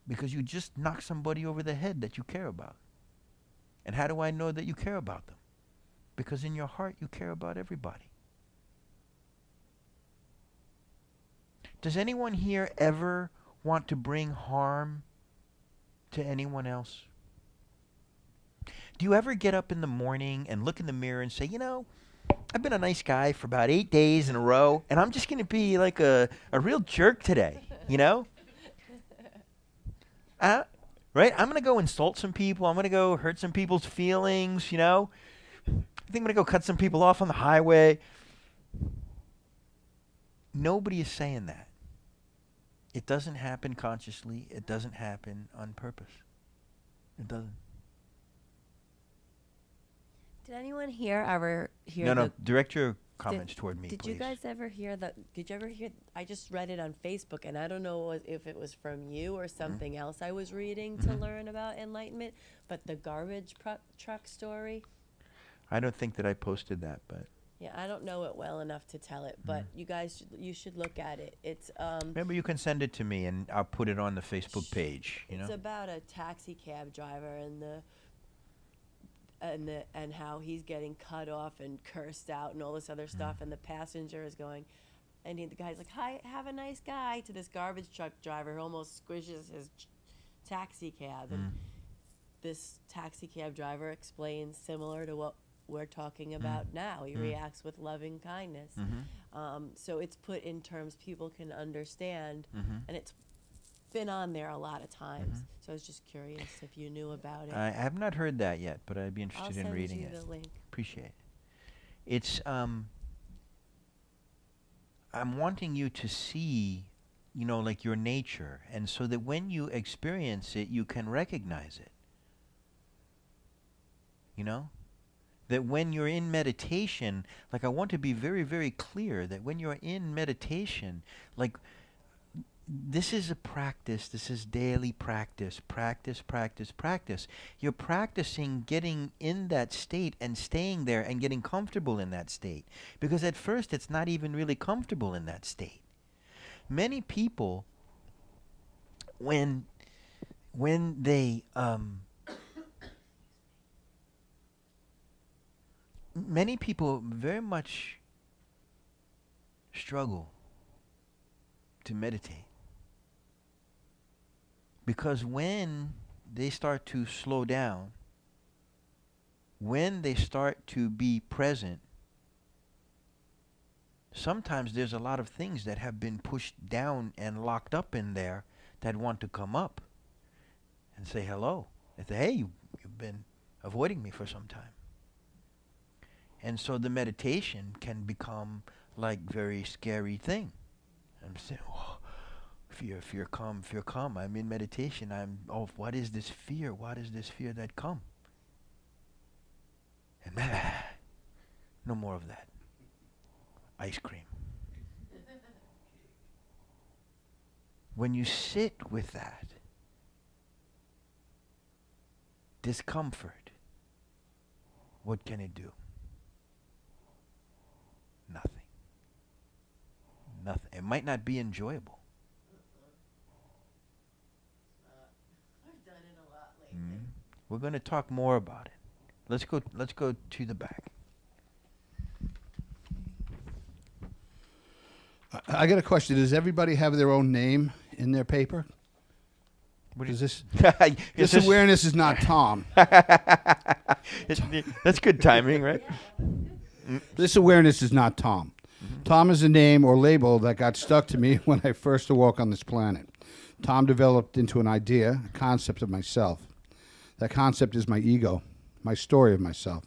Because you just knocked somebody over the head that you care about. And how do I know that you care about them? Because in your heart you care about everybody. Does anyone here ever want to bring harm to anyone else? Do you ever get up in the morning and look in the mirror and say, you know, I've been a nice guy for about 8 days in a row, and I'm just going to be like a real jerk today, you know? Right? I'm going to go insult some people. I'm going to go hurt some people's feelings, you know? I think I'm going to go cut some people off on the highway. Nobody is saying that. It doesn't happen consciously. It doesn't happen on purpose. It doesn't. Did anyone here ever hear No, the... no. Direct your comments toward me, Did please. you guys ever hear the... Did you ever hear... I just read it on Facebook, and I don't know if it was from you or something else I was reading to learn about enlightenment, but the garbage truck story. I don't think that I posted that, but Yeah, I don't know it well enough to tell it, but you should look at it. It's maybe you can send it to me and I'll put it on the Facebook page. You it's know. about a taxi cab driver and how he's getting cut off and cursed out and all this other stuff, and the passenger is going, and the guy's like, "Hi, have a nice guy," to this garbage truck driver who almost squishes his taxi cab, and this taxi cab driver explains similar to what we're talking about now. He reacts with loving kindness. So it's put in terms people can understand, and it's been on there a lot of times. So I was just curious if you knew about it. I have not heard that yet, but I'd be interested I'll in send reading you it. the link. Appreciate it. It's I'm wanting you to see, you know, like your nature, and so that when you experience it, you can recognize it. You know? That when you're in meditation, like I want to be very, very clear that when you're in meditation, like this is a practice, this is daily practice, practice. You're practicing getting in that state and staying there and getting comfortable in that state. Because at first it's not even really comfortable in that state. Many people, when they many people very much struggle to meditate. Because when they start to slow down, when they start to be present, sometimes there's a lot of things that have been pushed down and locked up in there that want to come up and say hello. And say, hey, you've been avoiding me for some time. And so the meditation can become like very scary thing. I'm saying, oh, fear, come. I'm in meditation. What is this fear? What is this fear that come? And no more of that. Ice cream. When you sit with that discomfort, what can it do? Nothing. It might not be enjoyable. I've done it a lot lately. We're going to talk more about it. Let's go to the back. I got a question. Does everybody have their own name in their paper? What Is is this this? this awareness is not Tom. That's good timing, right? This awareness is not Tom. Tom is a name or label that got stuck to me when I first awoke on this planet. Tom developed into an idea, a concept of myself. That concept is my ego, my story of myself.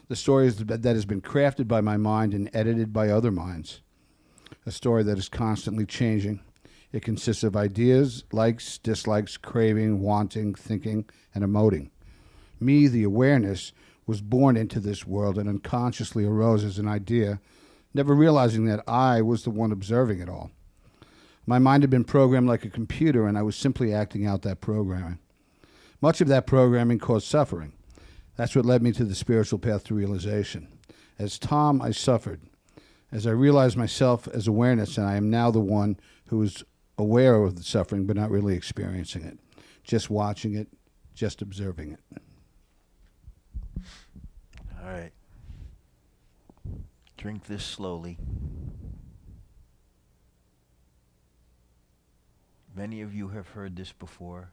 The story is that has been crafted by my mind and edited by other minds. A story that is constantly changing. It consists of ideas, likes, dislikes, craving, wanting, thinking, and emoting. Me, the awareness, was born into this world and unconsciously arose as an idea, never realizing that I was the one observing it all. My mind had been programmed like a computer, and I was simply acting out that programming. Much of that programming caused suffering. That's what led me to the spiritual path to realization. As Tom, I suffered. As I realized myself as awareness, and I am now the one who is aware of the suffering but not really experiencing it, just watching it, just observing it. All right. Drink this slowly. Many of you have heard this before,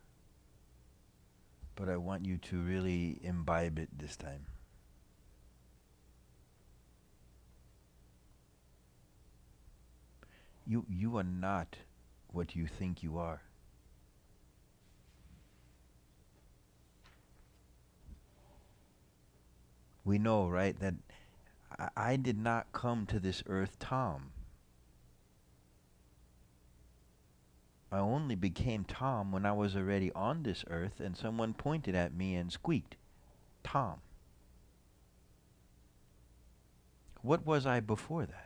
but I want you to really imbibe it this time. You are not what you think you are. We know, right, that I did not come to this earth Tom. I only became Tom when I was already on this earth and someone pointed at me and squeaked, Tom. What was I before that?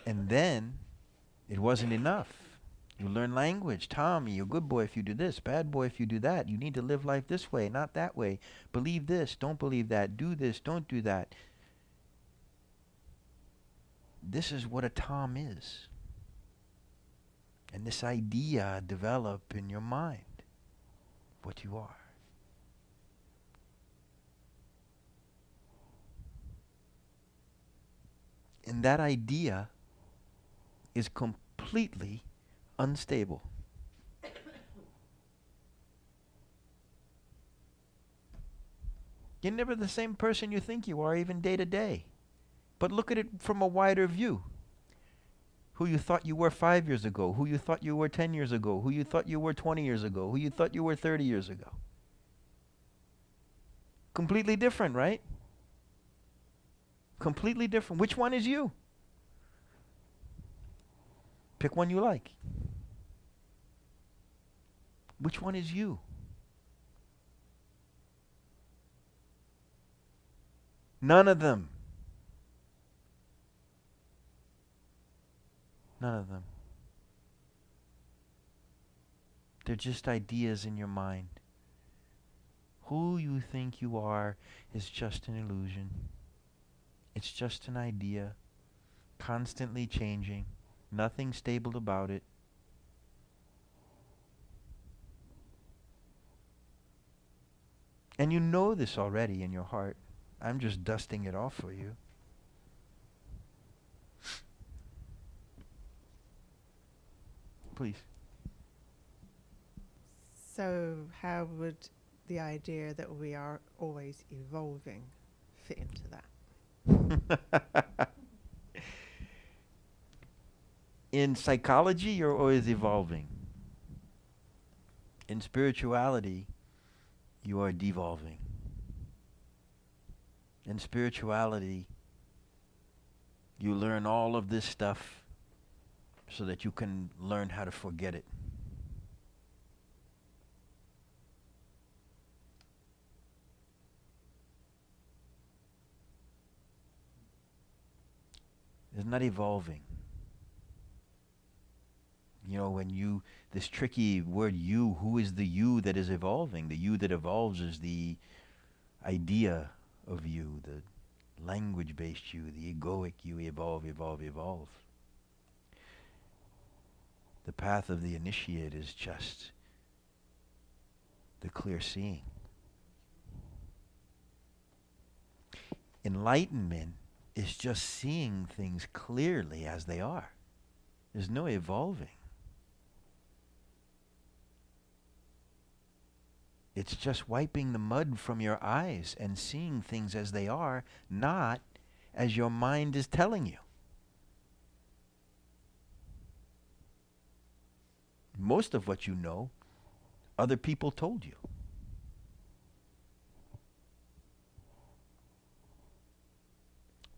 And then it wasn't enough. You learn language. Tommy, you're a good boy if you do this. Bad boy if you do that. You need to live life this way, not that way. Believe this, don't believe that. Do this, don't do that. This is what a Tom is. And this idea develop in your mind what you are. And that idea is completely unstable. You're never the same person you think you are, even day to day. But look at it from a wider view. Who you thought you were 5 years ago, who you thought you were 10 years ago, who you thought you were 20 years ago, who you thought you were 30 years ago. Completely different, right? Completely different. Which one is you? Pick one you like. Which one is you? None of them. None of them. They're just ideas in your mind. Who you think you are is just an illusion. It's just an idea, constantly changing, nothing stable about it. And you know this already in your heart. I'm just dusting it off for you. Please. So how would the idea that we are always evolving fit into that? In psychology, you're always evolving. In spirituality, you are devolving. In spirituality, you learn all of this stuff so that you can learn how to forget it. It's not evolving. You know, when you, this tricky word you, who is the you that is evolving? The you that evolves is the idea of you, the language-based you, the egoic you, evolve, evolve, evolve. The path of the initiate is just the clear seeing. Enlightenment is just seeing things clearly as they are. There's no evolving. It's just wiping the mud from your eyes and seeing things as they are, not as your mind is telling you. Most of what you know, other people told you.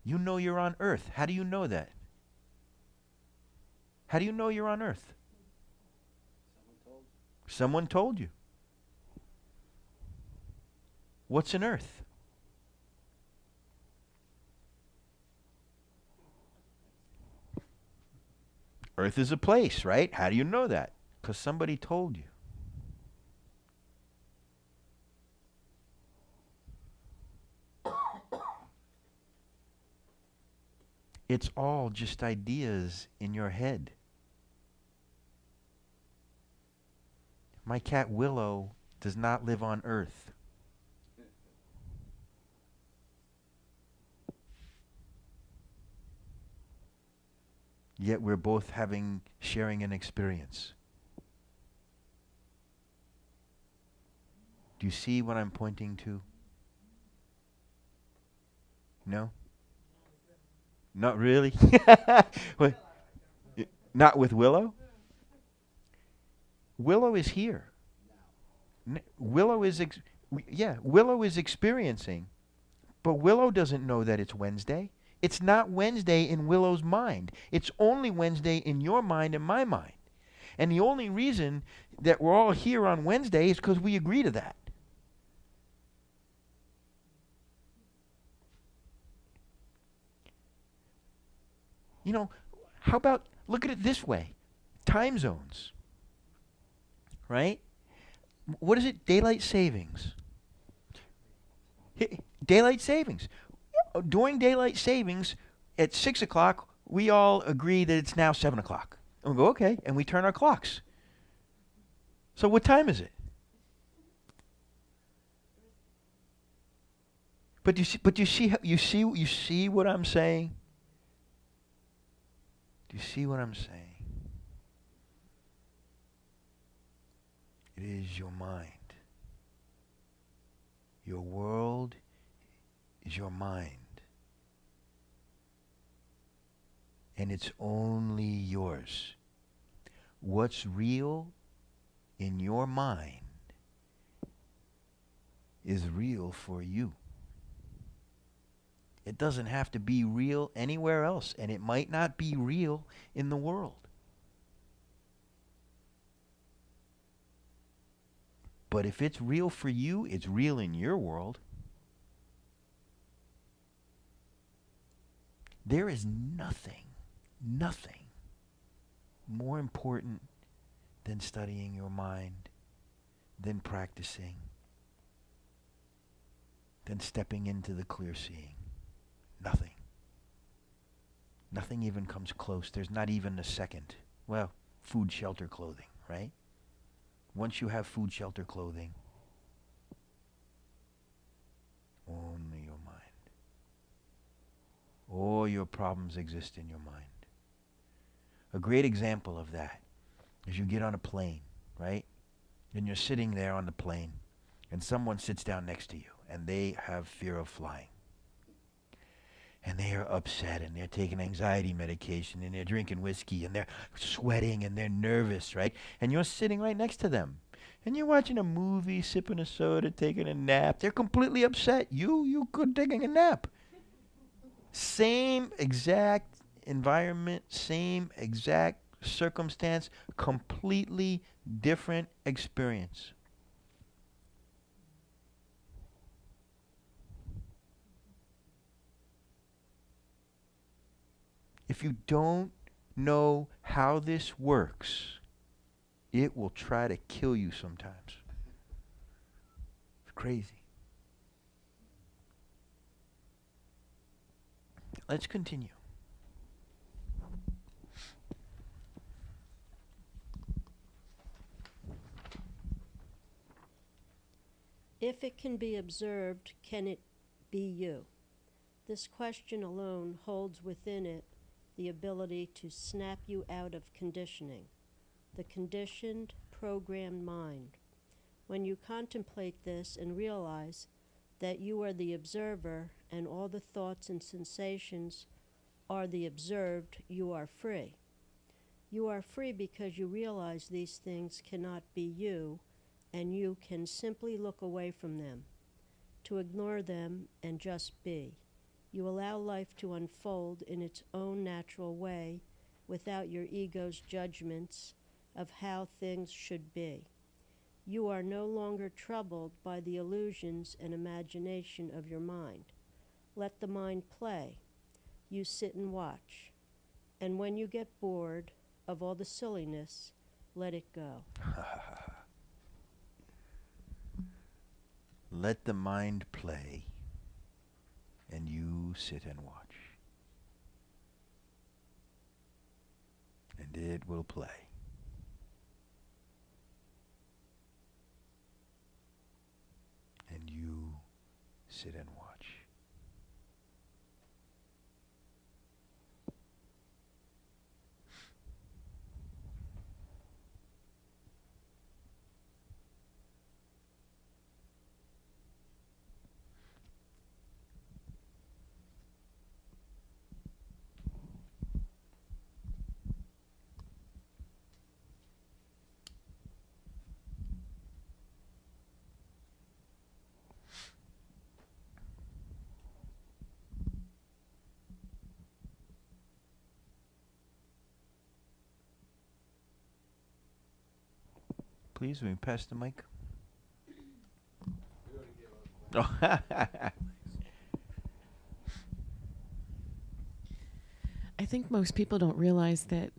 You know you're on Earth. How do you know that? How do you know you're on Earth? Someone told you. What's an Earth? Earth is a place, right? How do you know that? Because somebody told you. It's all just ideas in your head. My cat Willow does not live on Earth. Yet we're both sharing an experience. Do you see what I'm pointing to? No? Not really? Wait, not with Willow? Willow is here. Willow is Willow is experiencing, but Willow doesn't know that it's Wednesday. It's not Wednesday in Willow's mind. It's only Wednesday in your mind and my mind. And the only reason that we're all here on Wednesday is because we agree to that. You know, how about, look at it this way. Time zones. right? What is it? Daylight savings. Daylight savings. During daylight savings, at 6 o'clock, we all agree that it's now 7 o'clock. And we go, okay, and we turn our clocks. So what time is it? But you see what I'm saying? Do you see what I'm saying? It is your mind. Your world is your mind. And it's only yours. What's real in your mind is real for you. It doesn't have to be real anywhere else, and it might not be real in the world. But if it's real for you, it's real in your world. There is nothing more important than studying your mind, than practicing, than stepping into the clear seeing. Nothing. Nothing even comes close. There's not even a second. Well, food, shelter, clothing, right? Once you have food, shelter, clothing, only your mind. All your problems exist in your mind. A great example of that is you get on a plane, right? And you're sitting there on the plane, and someone sits down next to you, and they have fear of flying. And they are upset, and they're taking anxiety medication, and they're drinking whiskey, and they're sweating, and they're nervous, right? And you're sitting right next to them. And you're watching a movie, sipping a soda, taking a nap. They're completely upset. You could taking a nap. Same exact environment, same exact circumstance, completely different experience. If you don't know how this works, it will try to kill you sometimes. It's crazy. Let's continue. If it can be observed, can it be you? This question alone holds within it the ability to snap you out of conditioning, the conditioned, programmed mind. When you contemplate this and realize that you are the observer and all the thoughts and sensations are the observed, you are free. You are free because you realize these things cannot be you, and you can simply look away from them, to ignore them and just be. You allow life to unfold in its own natural way without your ego's judgments of how things should be. You are no longer troubled by the illusions and imagination of your mind. Let the mind play. You sit and watch. And when you get bored of all the silliness, let it go. Let the mind play, and you sit and watch. And it will play. And you sit and watch. Please, will you pass the mic? Oh. I think most people don't realize that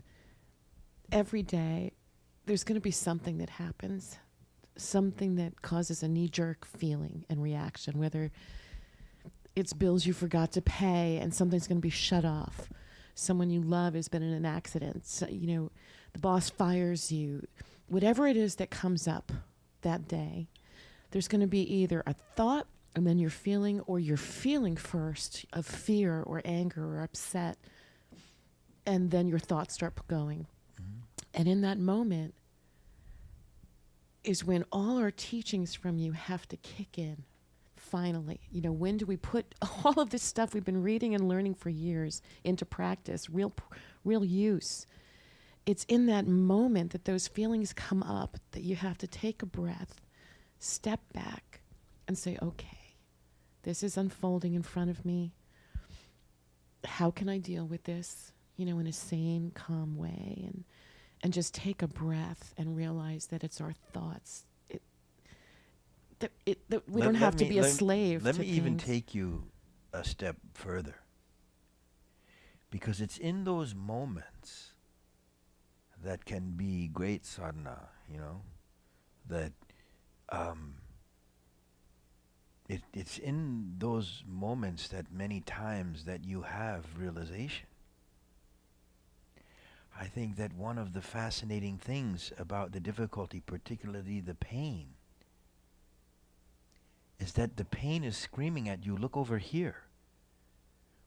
every day there's going to be something that happens, something that causes a knee-jerk feeling and reaction, whether it's bills you forgot to pay and something's going to be shut off. Someone you love has been in an accident. So, the boss fires you. Whatever it is that comes up that day, there's going to be either a thought and then you're feeling first of fear or anger or upset, and then your thoughts start going. And in that moment is when all our teachings from you have to kick in. Finally, when do we put all of this stuff we've been reading and learning for years into practice, real use? It's in that moment that those feelings come up that you have to take a breath, step back, and say, okay, this is unfolding in front of me. How can I deal with this, in a sane, calm way? And just take a breath and realize that it's our thoughts. That we don't have to be a slave. Let to me even things. take you a step further. Because it's in those moments that can be great sadhana, that it's in those moments that many times that you have realization. I think that one of the fascinating things about the difficulty, particularly the pain, is that the pain is screaming at you, look over here.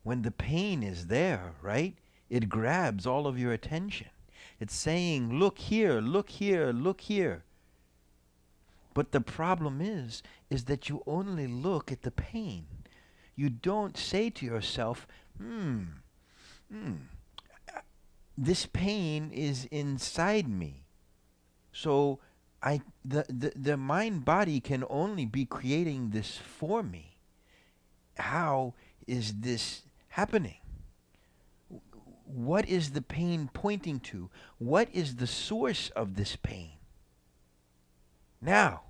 When the pain is there, right, it grabs all of your attention. It's saying, look here, look here, look here. But the problem is that you only look at the pain. You don't say to yourself, this pain is inside me. So the mind body can only be creating this for me. How is this happening? What is the pain pointing to? What is the source of this pain? Now,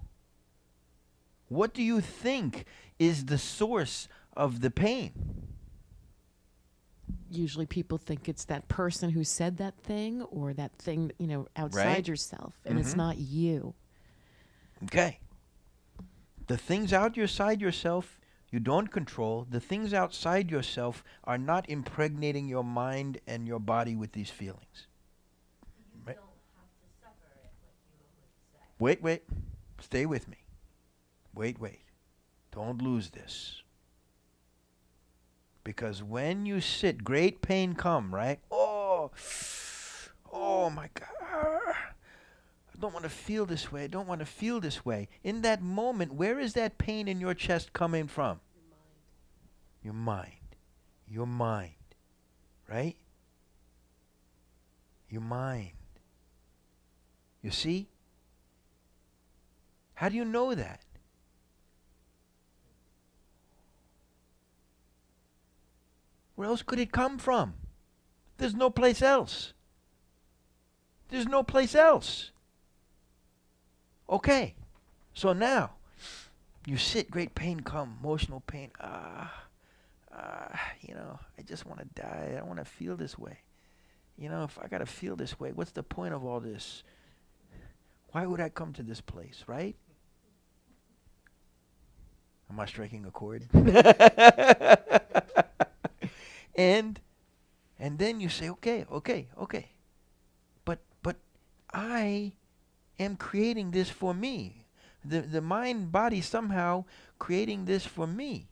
what do you think is the source of the pain? Usually people think it's that person who said that thing or that thing, outside Right. yourself, and it's not you. Okay. The things outside yourself, you don't control. The things outside yourself are not impregnating your mind and your body with these feelings. Right? Wait. Stay with me. Wait. Don't lose this. Because when you sit, great pain come, right? Oh my God. I don't want to feel this way. I don't want to feel this way. In that moment, where is that pain in your chest coming from? Your mind. Your mind. Right? Your mind. You see? How do you know that? Where else could it come from? There's no place else. There's no place else. Okay. So now, you sit, great pain come, emotional pain. I just want to die. I don't want to feel this way. If I got to feel this way, what's the point of all this? Why would I come to this place, right? Am I striking a chord? And then you say, okay. But I am creating this for me. The mind body somehow creating this for me.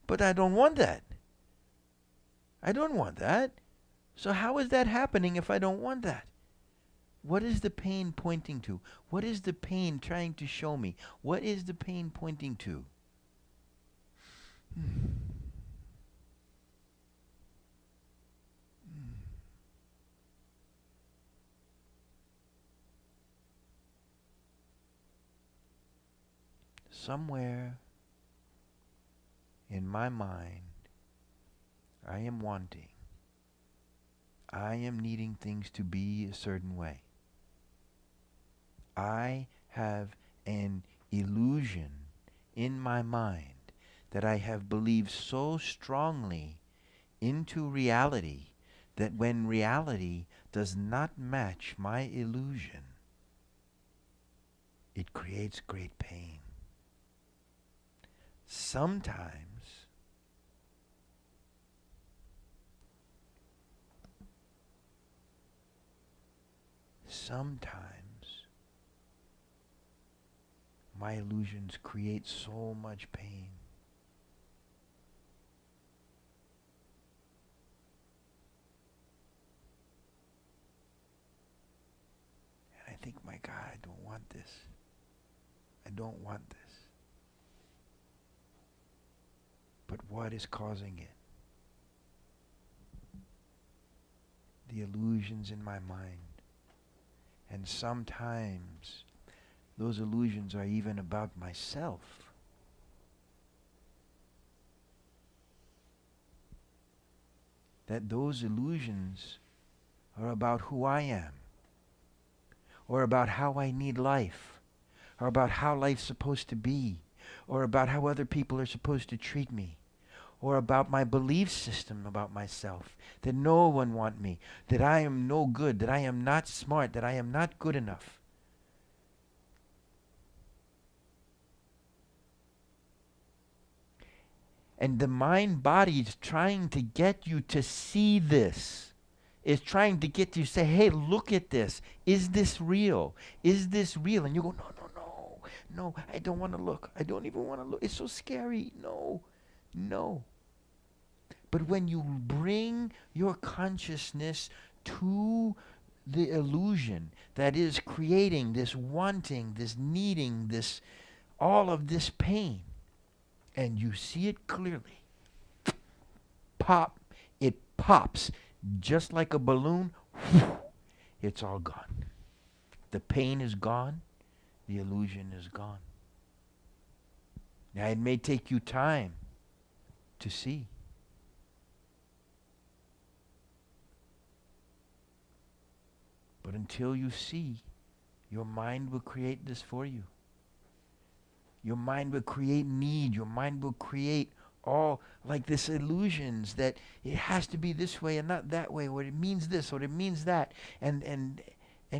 But I don't want that. I don't want that. So how is that happening if I don't want that? What is the pain pointing to? What is the pain trying to show me? What is the pain pointing to? Somewhere in my mind, I am wanting. I am needing things to be a certain way. I have an illusion in my mind that I have believed so strongly into reality that when reality does not match my illusion, it creates great pain. Sometimes my illusions create so much pain. And I think, my God, I don't want this. I don't want this. But what is causing it? The illusions in my mind. And sometimes those illusions are even about myself. That those illusions are about who I am, or about how I need life, or about how life's supposed to be, or about how other people are supposed to treat me, or about my belief system about myself, that no one wants me, that I am no good, that I am not smart, that I am not good enough. And the mind body is trying to get you to see this. Is trying to get you to say, hey, look at this. Is this real? Is this real? And you go, no, I don't want to look. I don't even want to look. It's so scary. No. But when you bring your consciousness to the illusion that is creating this wanting, this needing, this all of this pain, and you see it clearly, it pops just like a balloon. It's all gone. The pain is gone. The illusion is gone. Now, it may take you time to see. But until you see, your mind will create this for you. Your mind will create need. Your mind will create all like this illusions that it has to be this way and not that way, or it means this or it means that. And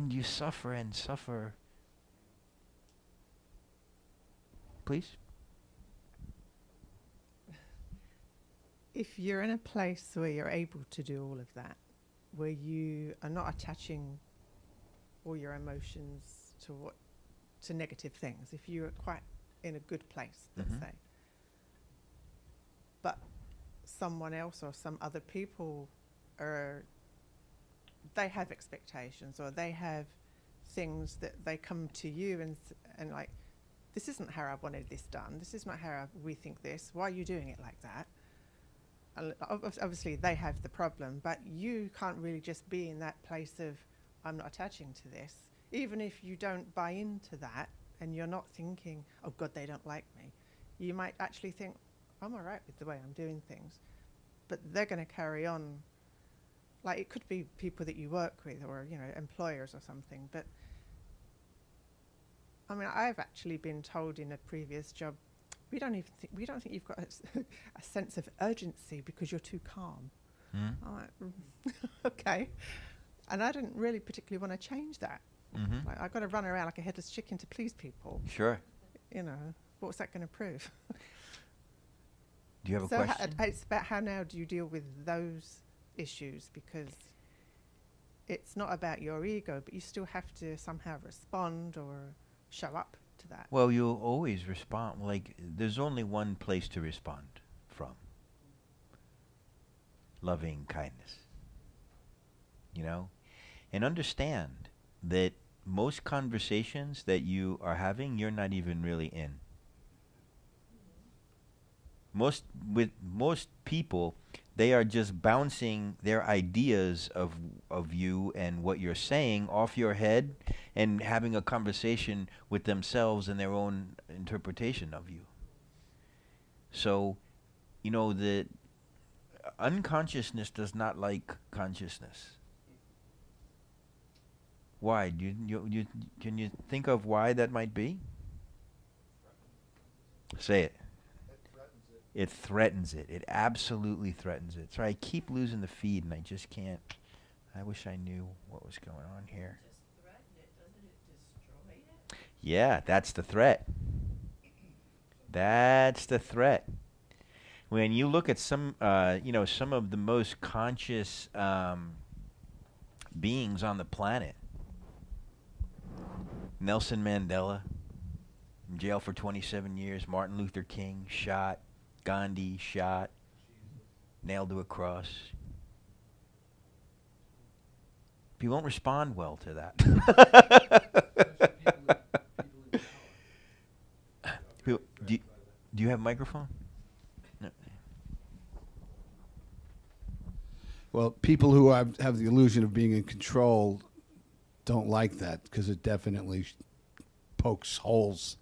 you suffer and suffer. Please? If you're in a place where you're able to do all of that, where you are not attaching all your emotions to negative things, if you're quite in a good place, let's say, but someone else or some other people they have expectations, or they have things that they come to you and like, this isn't how I wanted this done. This is not how we think this. Why are you doing it like that? And obviously they have the problem, but you can't really just be in that place of, I'm not attaching to this. Even if you don't buy into that and you're not thinking, oh God, they don't like me. You might actually think, I'm all right with the way I'm doing things. But they're going to carry on. Like, it could be people that you work with, or, employers or something. But I mean, I've actually been told in a previous job, we don't think you've got a sense of urgency because you're too calm. I'm like, okay. And I didn't really particularly want to change that. Like, I've got to run around like a headless chicken to please people. Sure. What's that going to prove? Do you have a question? It's about how now do you deal with those issues, because it's not about your ego, but you still have to somehow respond or show up to that. Well, you'll always respond. Like, there's only one place to respond from. Loving kindness. And understand that most conversations that you are having, you're not even really in. Most people, they are just bouncing their ideas of you and what you're saying off your head and having a conversation with themselves and their own interpretation of you. So, the unconsciousness does not like consciousness. Why? Can you think of why that might be? Say it. It threatens it. It threatens it. It absolutely threatens it. So I keep losing the feed, and I just can't. I wish I knew what was going on here. Just threaten it, doesn't it destroy it? Yeah, that's the threat. That's the threat. When you look at some, some of the most conscious beings on the planet, Nelson Mandela, in jail for 27 years. Martin Luther King, shot. Gandhi, shot. Nailed to a cross. People won't respond well to that. Do you have a microphone? No. Well, people who have the illusion of being in control don't like that because it definitely pokes holes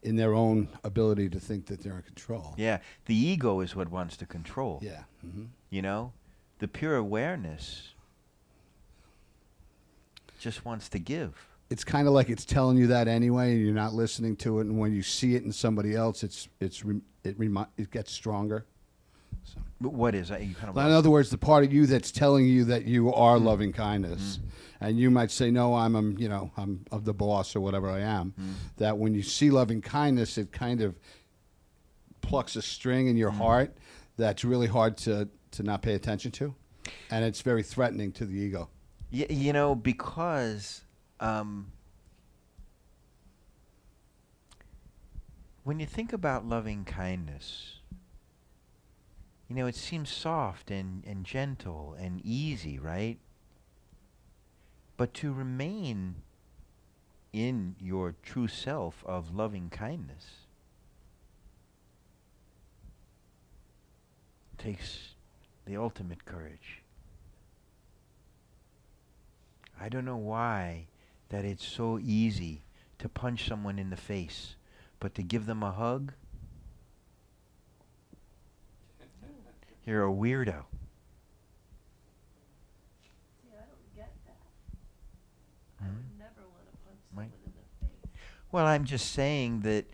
in their own ability to think that they're in control. Yeah, the ego is what wants to control. Yeah. Mm-hmm. You know, the pure awareness just wants to give. It's kind of like it's telling you that anyway, and you're not listening to it. And when you see it in somebody else, it gets stronger. So. But what is that? You kind of In other words, the part of you that's telling you that you are loving kindness, and you might say, "No, I'm of the boss or whatever I am." That when you see loving kindness, it kind of plucks a string in your heart that's really hard to not pay attention to, and it's very threatening to the ego. Because when you think about loving kindness, it seems soft and gentle and easy, right? But to remain in your true self of loving kindness takes the ultimate courage. I don't know why that it's so easy to punch someone in the face, but to give them a hug, you're a weirdo. See, I don't get that. I would never want to punch Right. someone in the face. Well, I'm just saying that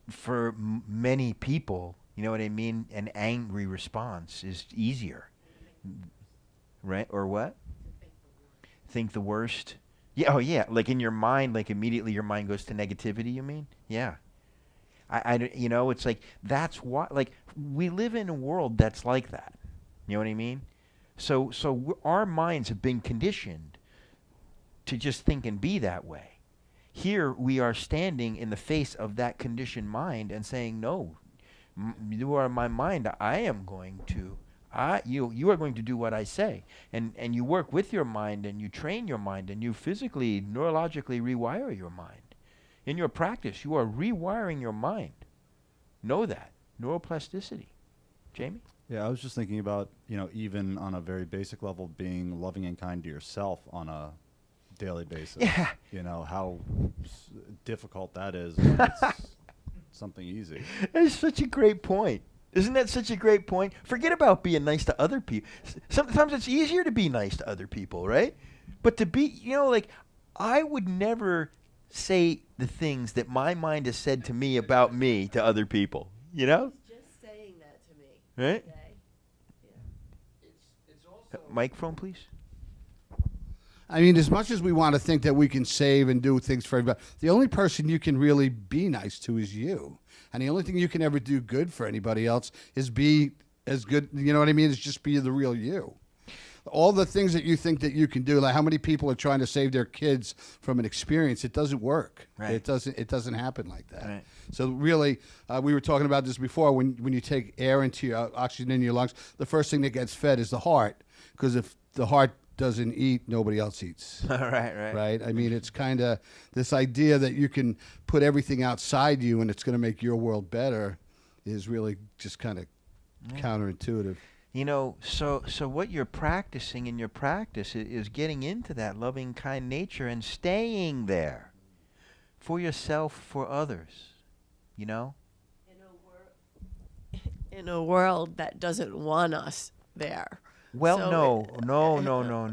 for many people, you know what I mean, an angry response is easier. Right? Or what? Think the worst. Yeah, oh yeah, like in your mind, like immediately your mind goes to negativity, you mean? Yeah. It's like that's why, like, we live in a world that's like that. You know what I mean? So our minds have been conditioned to just think and be that way. Here we are standing in the face of that conditioned mind and saying, no, you are my mind. I am going to. You are going to do what I say. And you work with your mind and you train your mind and you physically, neurologically rewire your mind. In your practice, you are rewiring your mind. Know that. Neuroplasticity. Jamie? Yeah, I was just thinking about, even on a very basic level, being loving and kind to yourself on a daily basis. Yeah. How difficult that is when it's something easy. That's such a great point. Isn't that such a great point? Forget about being nice to other people. Sometimes it's easier to be nice to other people, right? But to be, I would never say the things that my mind has said to me about me to other people, He's just saying that to me Right? today. Microphone, please. I mean, as much as we want to think that we can save and do things for everybody, the only person you can really be nice to is you. And the only thing you can ever do good for anybody else is be as good, you know what I mean? Is just be the real you. All the things that you think that you can do, like how many people are trying to save their kids from an experience, it doesn't work. Right. It doesn't happen like that. Right. So really, we were talking about this before, when you take air into your oxygen in your lungs, the first thing that gets fed is the heart. Because if the heart doesn't eat, nobody else eats. Right. Right? I mean, it's kind of this idea that you can put everything outside you and it's going to make your world better is really just kind of counterintuitive. So what you're practicing in your practice is getting into that loving, kind nature and staying there for yourself, for others, In a world that doesn't want us there. Well, So no.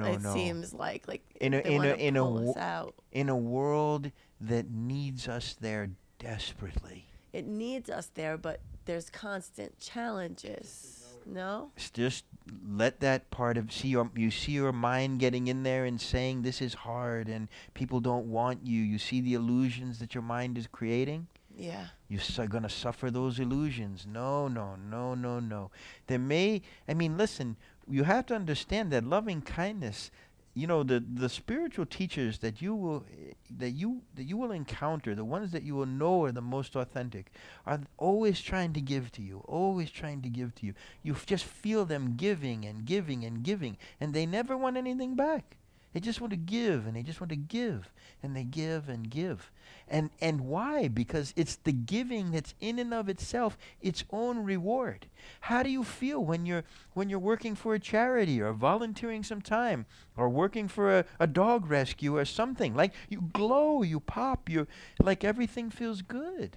It seems like In a- they in a- want to in a pull wo- us out. In a world that needs us there desperately. it needs us there, but there's constant challenges. No? Just let that part of you see your mind getting in there and saying this is hard and people don't want you. You see the illusions that your mind is creating. Yeah. You're going to suffer those illusions. No, no, no, no, no. Listen, you have to understand that loving kindness, the spiritual teachers that you will encounter, the ones that you will know are the most authentic, are always trying to give to you, always trying to give to you. You just feel them giving and giving and giving, and they never want anything back. They just want to give, and they just want to give, and they give and give. And why? Because it's the giving that's in and of itself its own reward. How do you feel when you're working for a charity or volunteering some time or working for a dog rescue or something? Like you glow, you pop, you like everything feels good.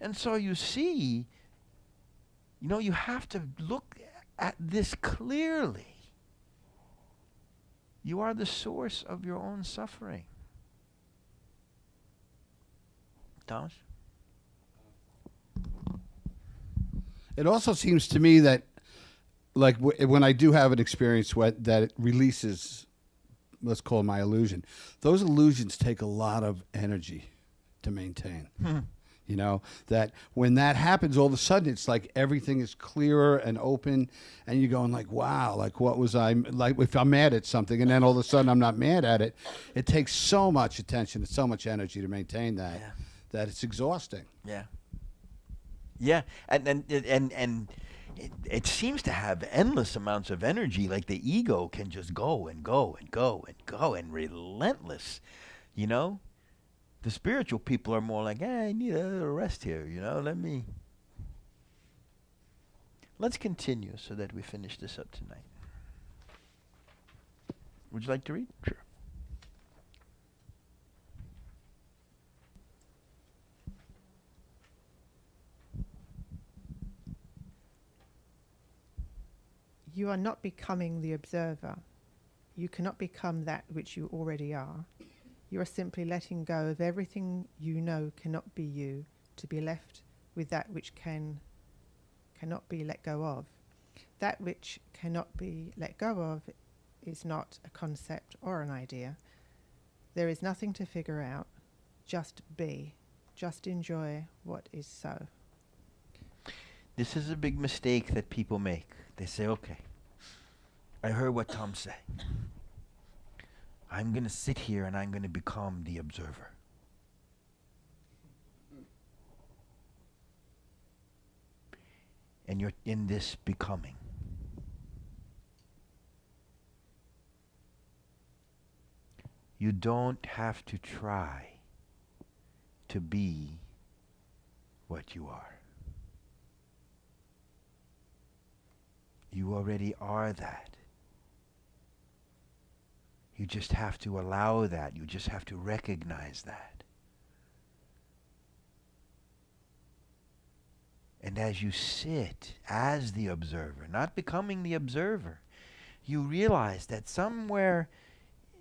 And so you see, you have to look at this clearly. You are the source of your own suffering. Thomas? It also seems to me that, like, when I do have an experience that it releases, let's call it my illusion, those illusions take a lot of energy to maintain. That when that happens, all of a sudden it's like everything is clearer and open, and you're going like, wow, like what was I, like if I'm mad at something and then all of a sudden I'm not mad at it, it takes so much attention and so much energy to maintain that, that it's exhausting. Yeah. Yeah, and it seems to have endless amounts of energy, like the ego can just go and go and go and go and relentless, The spiritual people are more like, I need a little rest here, Let's continue so that we finish this up tonight. Would you like to read? Sure. You are not becoming the observer. You cannot become that which you already are. You are simply letting go of everything you know cannot be you, to be left with that which cannot be let go of. That which cannot be let go of is not a concept or an idea. There is nothing to figure out. Just be. Just enjoy what is so. This is a big mistake that people make. They say, okay, I heard what Tom said. I'm going to sit here and I'm going to become the observer. And you're in this becoming. You don't have to try to be what you are. You already are that. You just have to allow that. You just have to recognize that. And as you sit as the observer, not becoming the observer, you realize that somewhere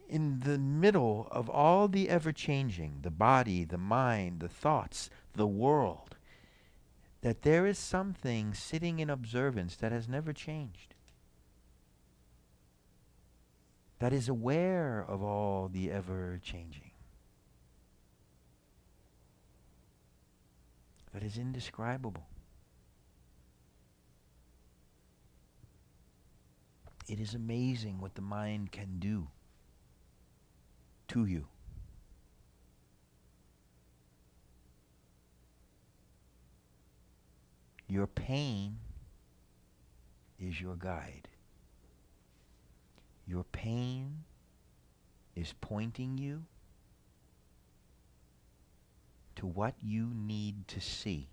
in the middle of all the ever-changing, the body, the mind, the thoughts, the world, that there is something sitting in observance that has never changed. That is aware of all the ever-changing. That is indescribable. It is amazing what the mind can do to you. Your pain is your guide. Your pain is pointing you to what you need to see.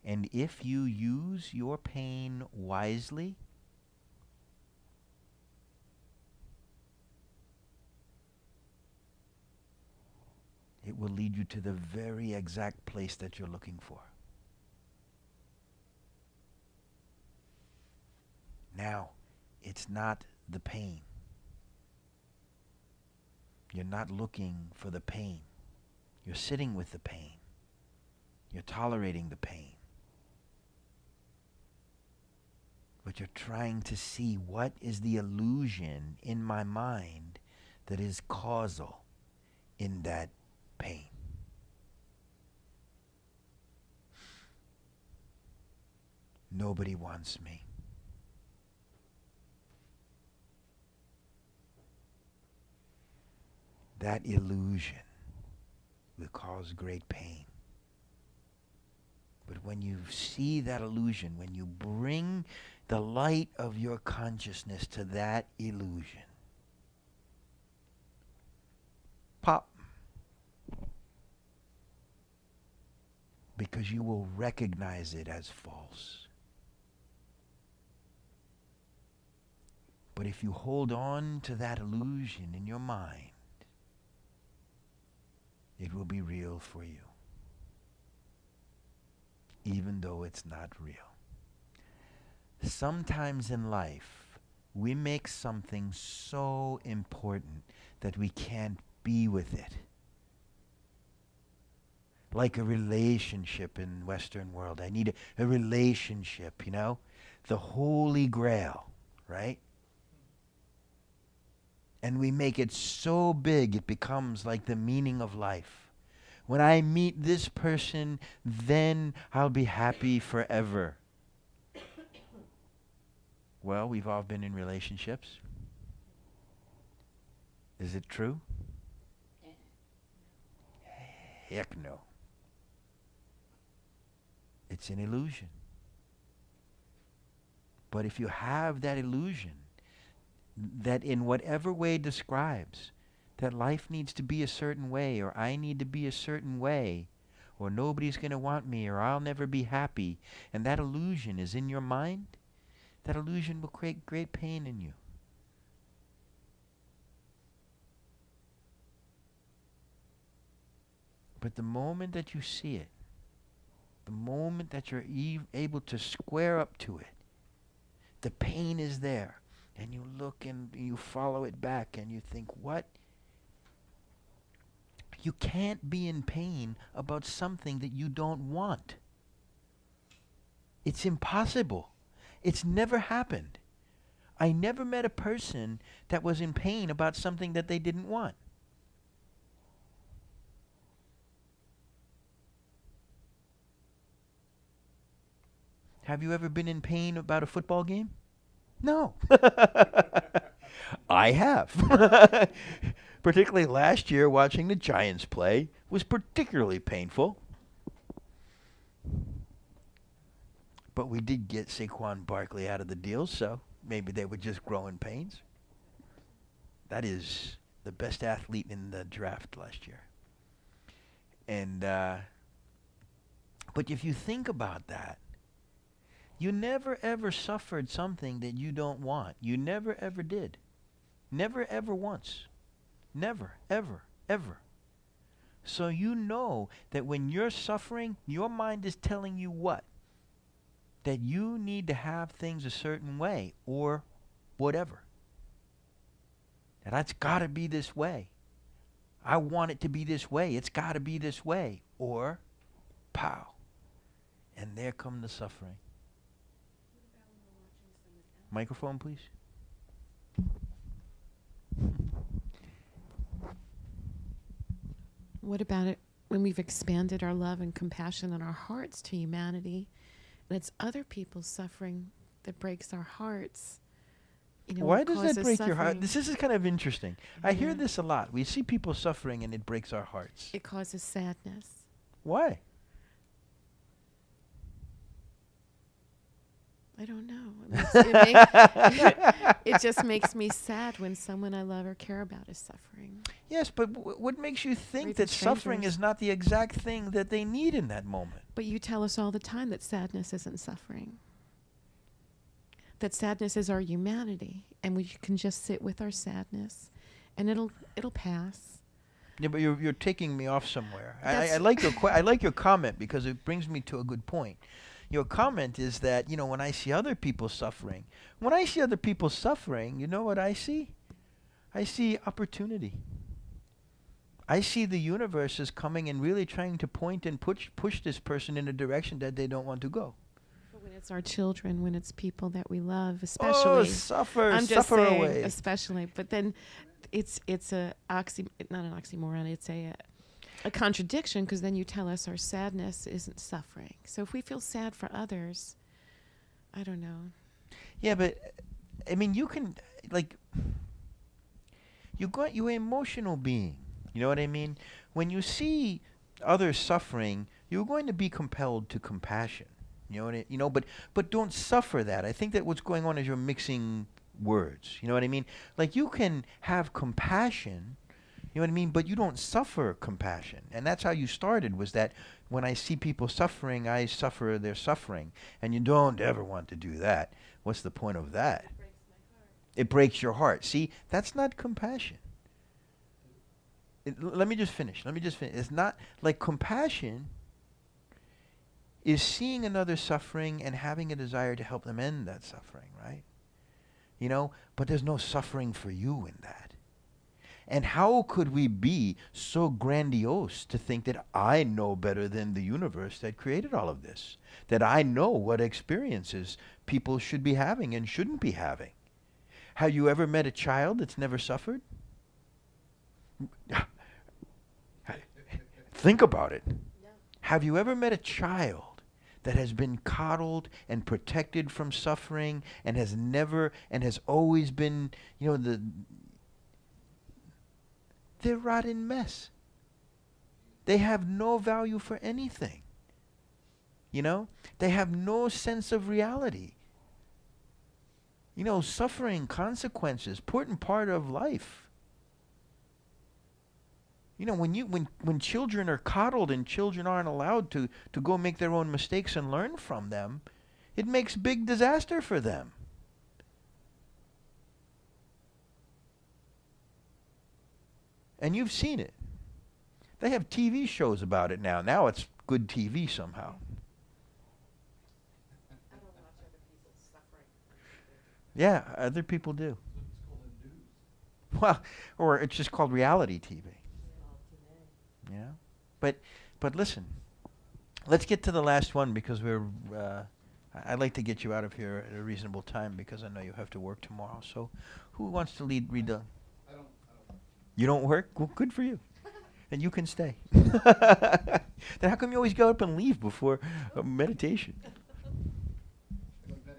And if you use your pain wisely, it will lead you to the very exact place that you're looking for. Now, it's not the pain. You're not looking for the pain. You're sitting with the pain. You're tolerating the pain. But you're trying to see what is the illusion in my mind that is causal in that pain. Nobody wants me. That illusion will cause great pain. But when you see that illusion, when you bring the light of your consciousness to that illusion, pop. Because you will recognize it as false. But if you hold on to that illusion in your mind, it will be real for you, even though it's not real. Sometimes in life, we make something so important that we can't be with it. Like a relationship in Western world. I need a relationship, you know? The Holy Grail, right? And we make it so big it becomes like the meaning of life. When I meet this person, then I'll be happy forever. Well, we've all been in relationships. Is it true? Heck no. It's an illusion. But if you have that illusion, that in whatever way describes that life needs to be a certain way, or I need to be a certain way, or nobody's going to want me, or I'll never be happy, and that illusion is in your mind, that illusion will create great pain in you. But the moment that you see it, the moment that you're able to square up to it, the pain is there. And you look and you follow it back and you think, what? You can't be in pain about something that you don't want. It's impossible. It's never happened. I never met a person that was in pain about something that they didn't want. Have you ever been in pain about a football game? No. I have. Particularly last year, watching the Giants play was particularly painful. But we did get Saquon Barkley out of the deal, so maybe they were just growing pains. That is the best athlete in the draft last year. And but if you think about that, you never ever suffered something that you don't want. You never ever did. Never ever once. Never, ever, ever. So you know that when you're suffering, your mind is telling you what? That you need to have things a certain way or whatever. And that's got to be this way. I want it to be this way. It's got to be this way. Or, pow. And there come the suffering. Microphone, please. What about it when we've expanded our love and compassion in our hearts to humanity, and it's other people's suffering that breaks our hearts? You know, why does that causes break your heart? suffering. This is kind of interesting. I hear Yeah. this a lot. We see people suffering and it breaks our hearts. It causes sadness. Why? I don't know. It just makes me sad when someone I love or care about is suffering. Yes, but what makes you think Read that the suffering strangers. is not the exact thing that they need in that moment? But you tell us all the time that sadness isn't suffering. That sadness is our humanity, and we can just sit with our sadness, and it'll pass. Yeah, but you're taking me off somewhere. I That's- like your I like your comment because it brings me to a good point. Your comment is that, you know, when I see other people suffering, you know what I see? I see opportunity. I see the universe as coming and really trying to point and push this person in a direction that they don't want to go. But when it's our children, when it's people that we love, Oh, especially. suffer, I'm just suffer saying, away. especially. But then it's a not an oxymoron. It's a contradiction, because then you tell us our sadness isn't suffering. So if we feel sad for others, I don't know. Yeah, but I mean, you can, like, you're an emotional being. You know what I mean? When you see others suffering, you're going to be compelled to compassion. You know what I, you know, but don't suffer that. I think that what's going on is you're mixing words. You know what I mean? Like, you can have compassion, you know what I mean, but you don't suffer compassion. And that's how you started, was that when I see people suffering, I suffer their suffering. And you don't ever want to do that. What's the point of that? It breaks my heart. It breaks your heart. See, that's not compassion. Let me just finish. It's not like compassion is seeing another suffering and having a desire to help them end that suffering, right? You know, but there's no suffering for you in that. And how could we be so grandiose to think that I know better than the universe that created all of this? That I know what experiences people should be having and shouldn't be having? Have you ever met a child that's never suffered? Think about it. Have you ever met a child that has been coddled and protected from suffering and has never and has always been, you know, they're rotten mess. They have no value for anything. You know? They have no sense of reality. You know, suffering, consequences, important part of life. You know, when children are coddled and children aren't allowed to go make their own mistakes and learn from them, it makes big disaster for them. And you've seen it. They have TV shows about it now. Now it's good TV somehow. I don't watch other people's suffering. Yeah, other people do. Well, or it's just called reality TV. Yeah, but listen, let's get to the last one, because I'd like to get you out of here at a reasonable time, because I know you have to work tomorrow. So, who wants to read the? I don't. You don't work? Well, good for you. And you can stay. Then how come you always go up and leave before meditation? Go to bed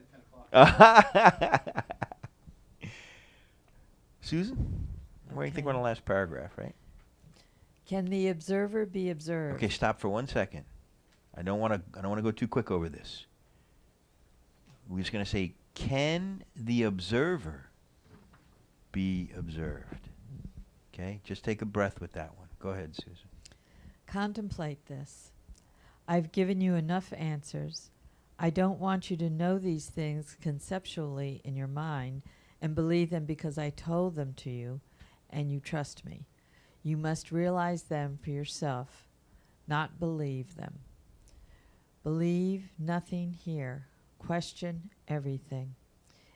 at 10 o'clock. Susan, what do you think we're on the last paragraph, right? Can the observer be observed? Okay, stop for 1 second. I don't want to go too quick over this. We're just going to say, can the observer be observed? Okay, just take a breath with that one. Go ahead, Susan. Contemplate this. I've given you enough answers. I don't want you to know these things conceptually in your mind and believe them because I told them to you and you trust me. You must realize them for yourself, not believe them. Believe nothing here. Question everything.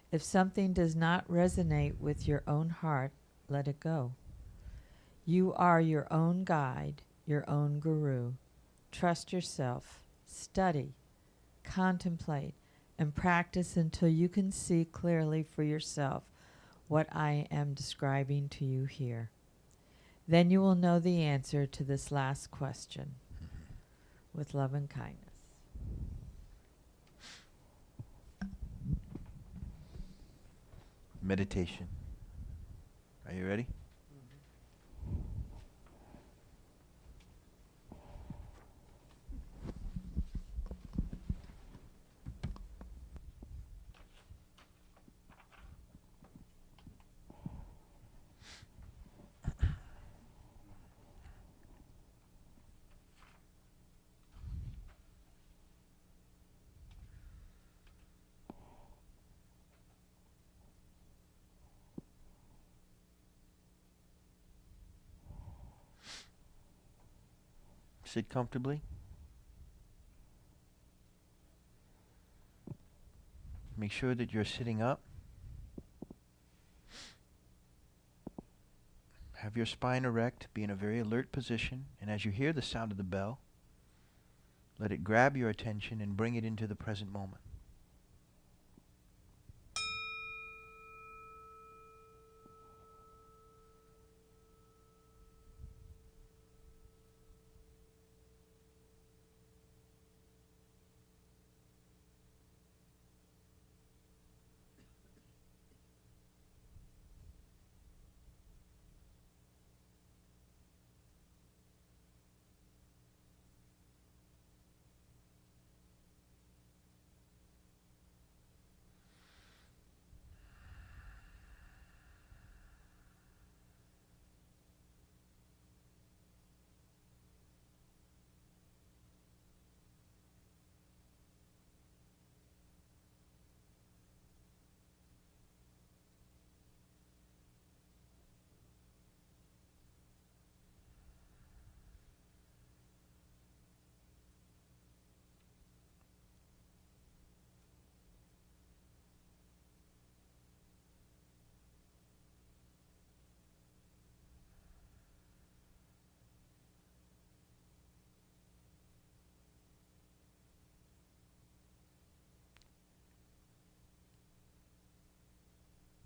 If something does not resonate with your own heart, let it go. You are your own guide, your own guru. Trust yourself. Study, contemplate, and practice until you can see clearly for yourself what I am describing to you here. Then you will know the answer to this last question. With love and kindness. Meditation. Are you ready? Sit comfortably. Make sure that you're sitting up. have your spine erect, be in a very alert position, and as you hear the sound of the bell, let it grab your attention and bring it into the present moment.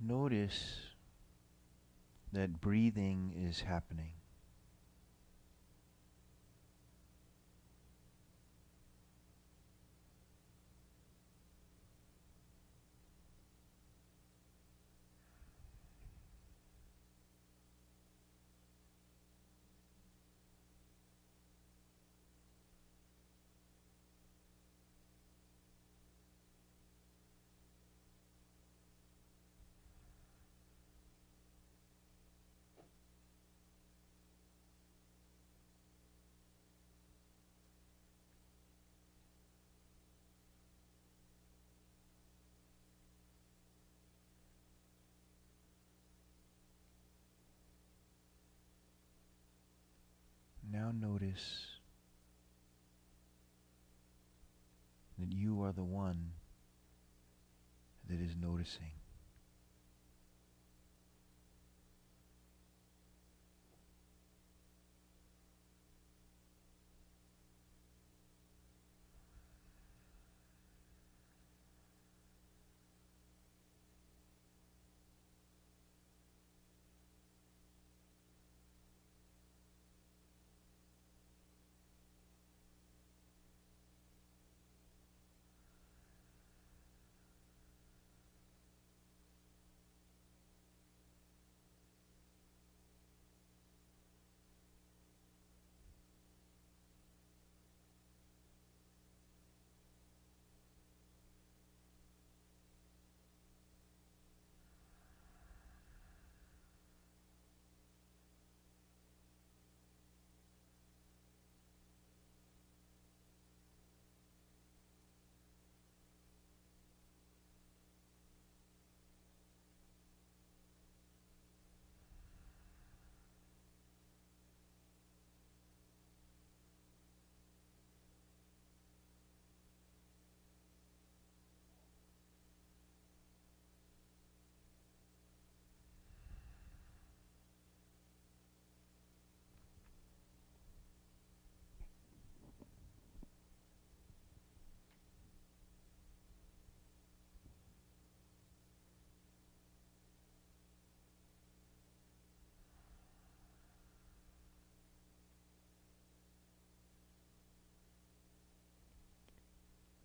Notice that breathing is happening. Now notice that you are the one that is noticing.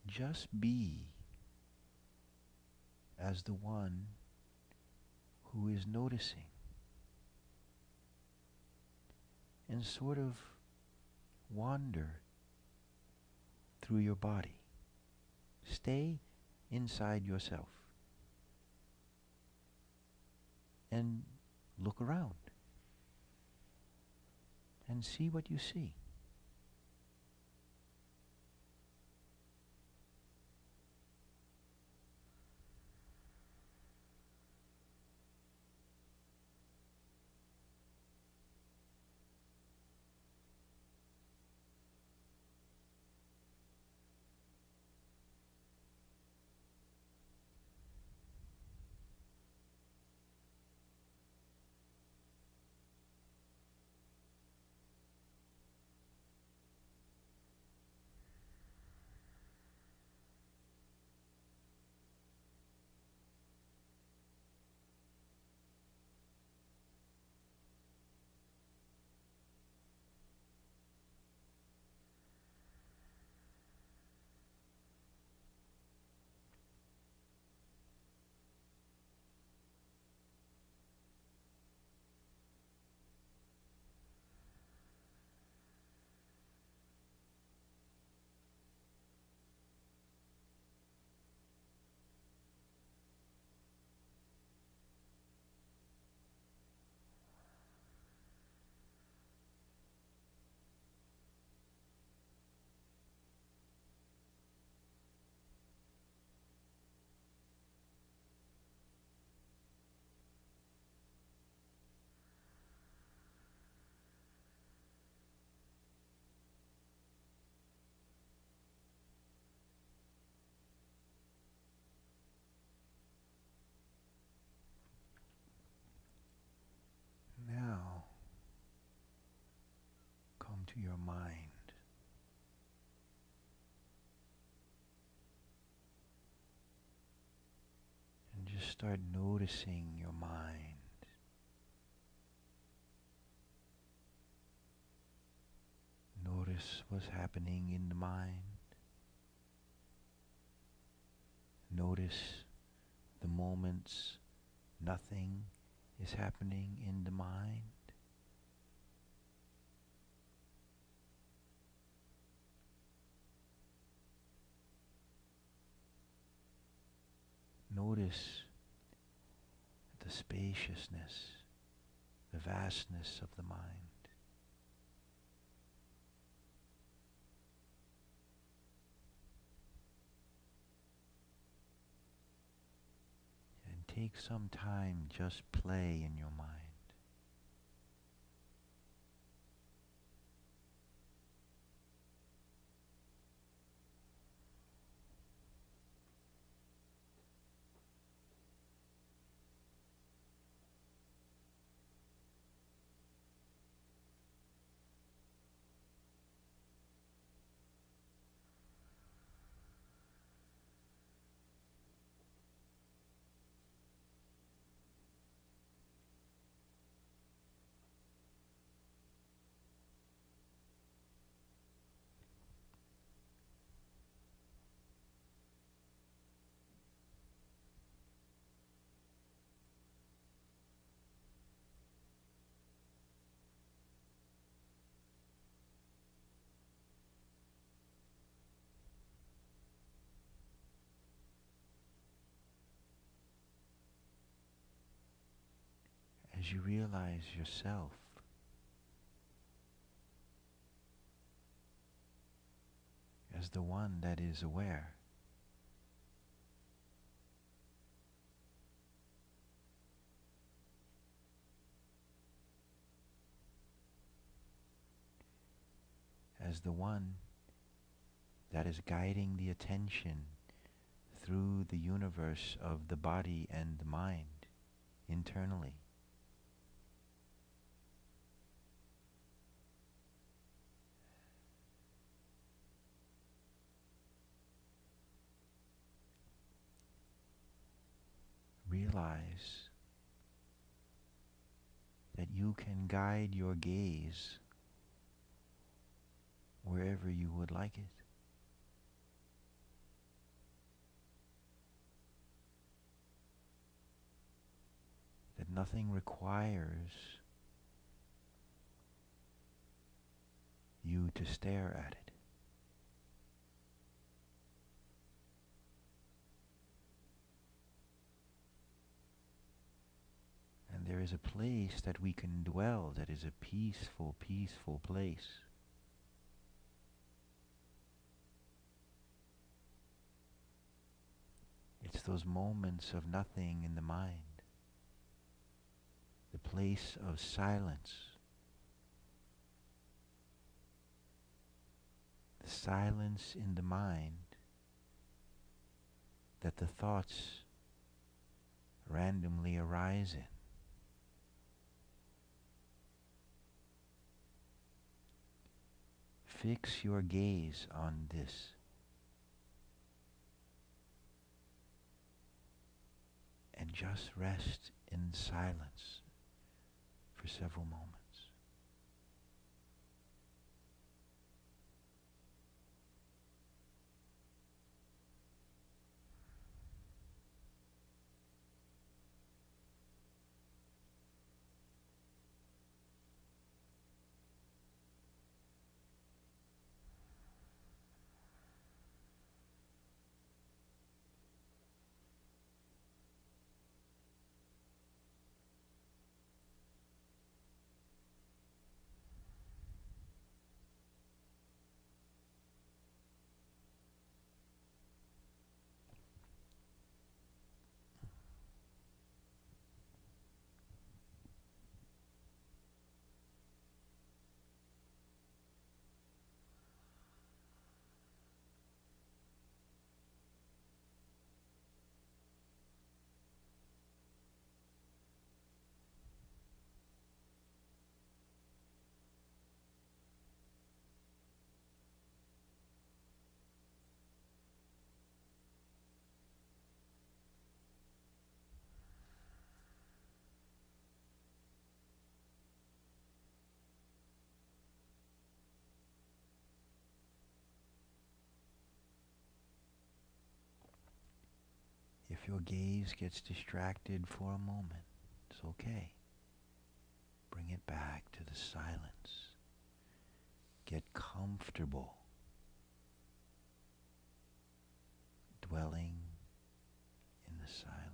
Just be as the one who is noticing, and sort of wander through your body. Stay inside yourself and look around and see what you see. your mind. And just start noticing your mind. Notice what's happening in the mind. Notice the moments nothing is happening in the mind. Notice the spaciousness, the vastness of the mind. And take some time, just play in your mind. As you realize yourself as the one that is aware, as the one that is guiding the attention through the universe of the body and the mind internally. Realize that you can guide your gaze wherever you would like it. That nothing requires you to stare at it. And there is a place that we can dwell that is a peaceful, peaceful place. It's those moments of nothing in the mind. The place of silence. The silence in the mind that the thoughts randomly arise in. Fix your gaze on this. And just rest in silence for several moments. If your gaze gets distracted for a moment, it's okay. Bring it back to the silence. Get comfortable dwelling in the silence.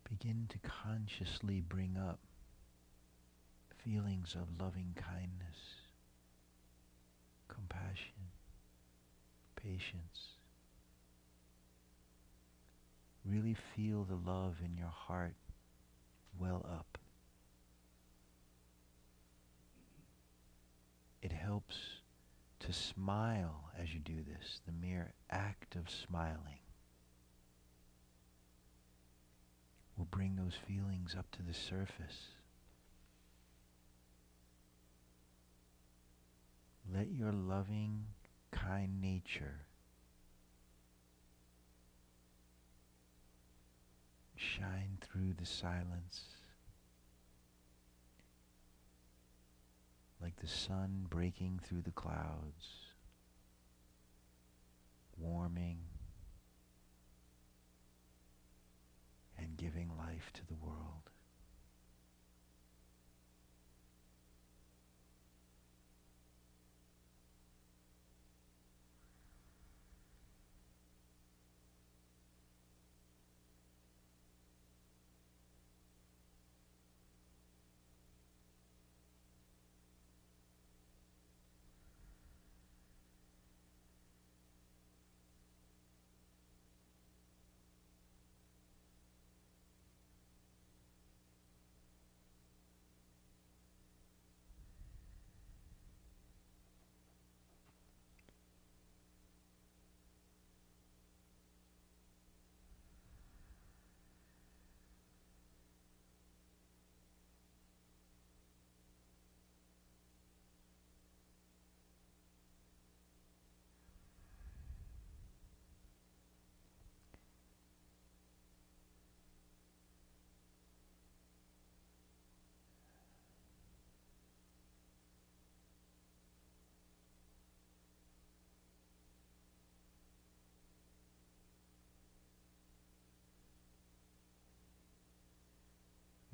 Begin to consciously bring up feelings of loving kindness, compassion, patience. Really feel the love in your heart well up. It helps to smile as you do this, the mere act of smiling will bring those feelings up to the surface. Let your loving, kind nature shine through the silence like the sun breaking through the clouds, warming and giving life to the world.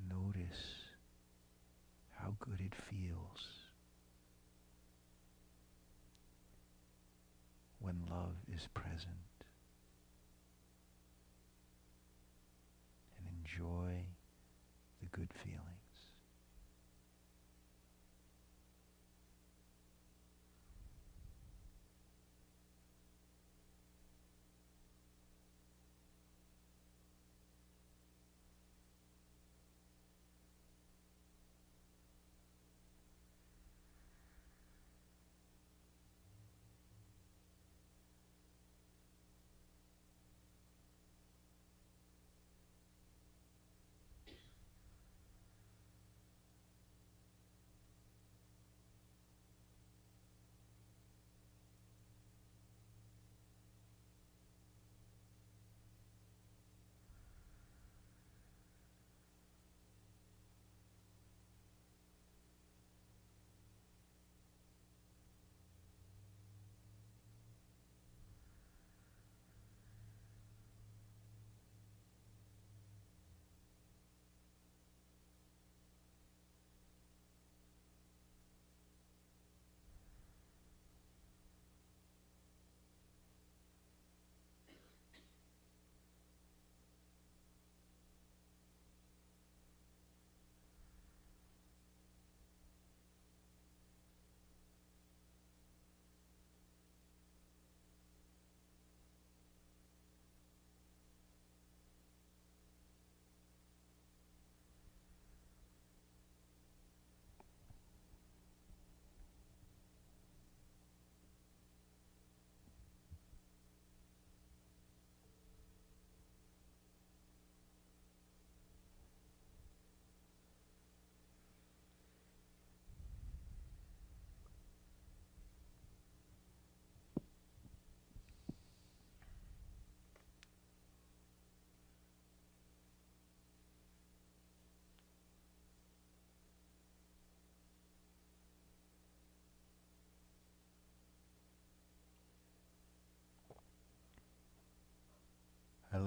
Notice how good it feels when love is present, and enjoy the good feelings.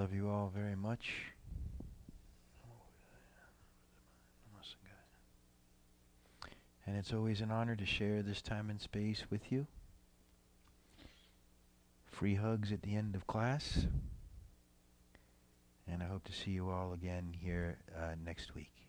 love you all very much. And it's always an honor to share this time and space with you. Free hugs at the end of class. And I hope to see you all again here next week.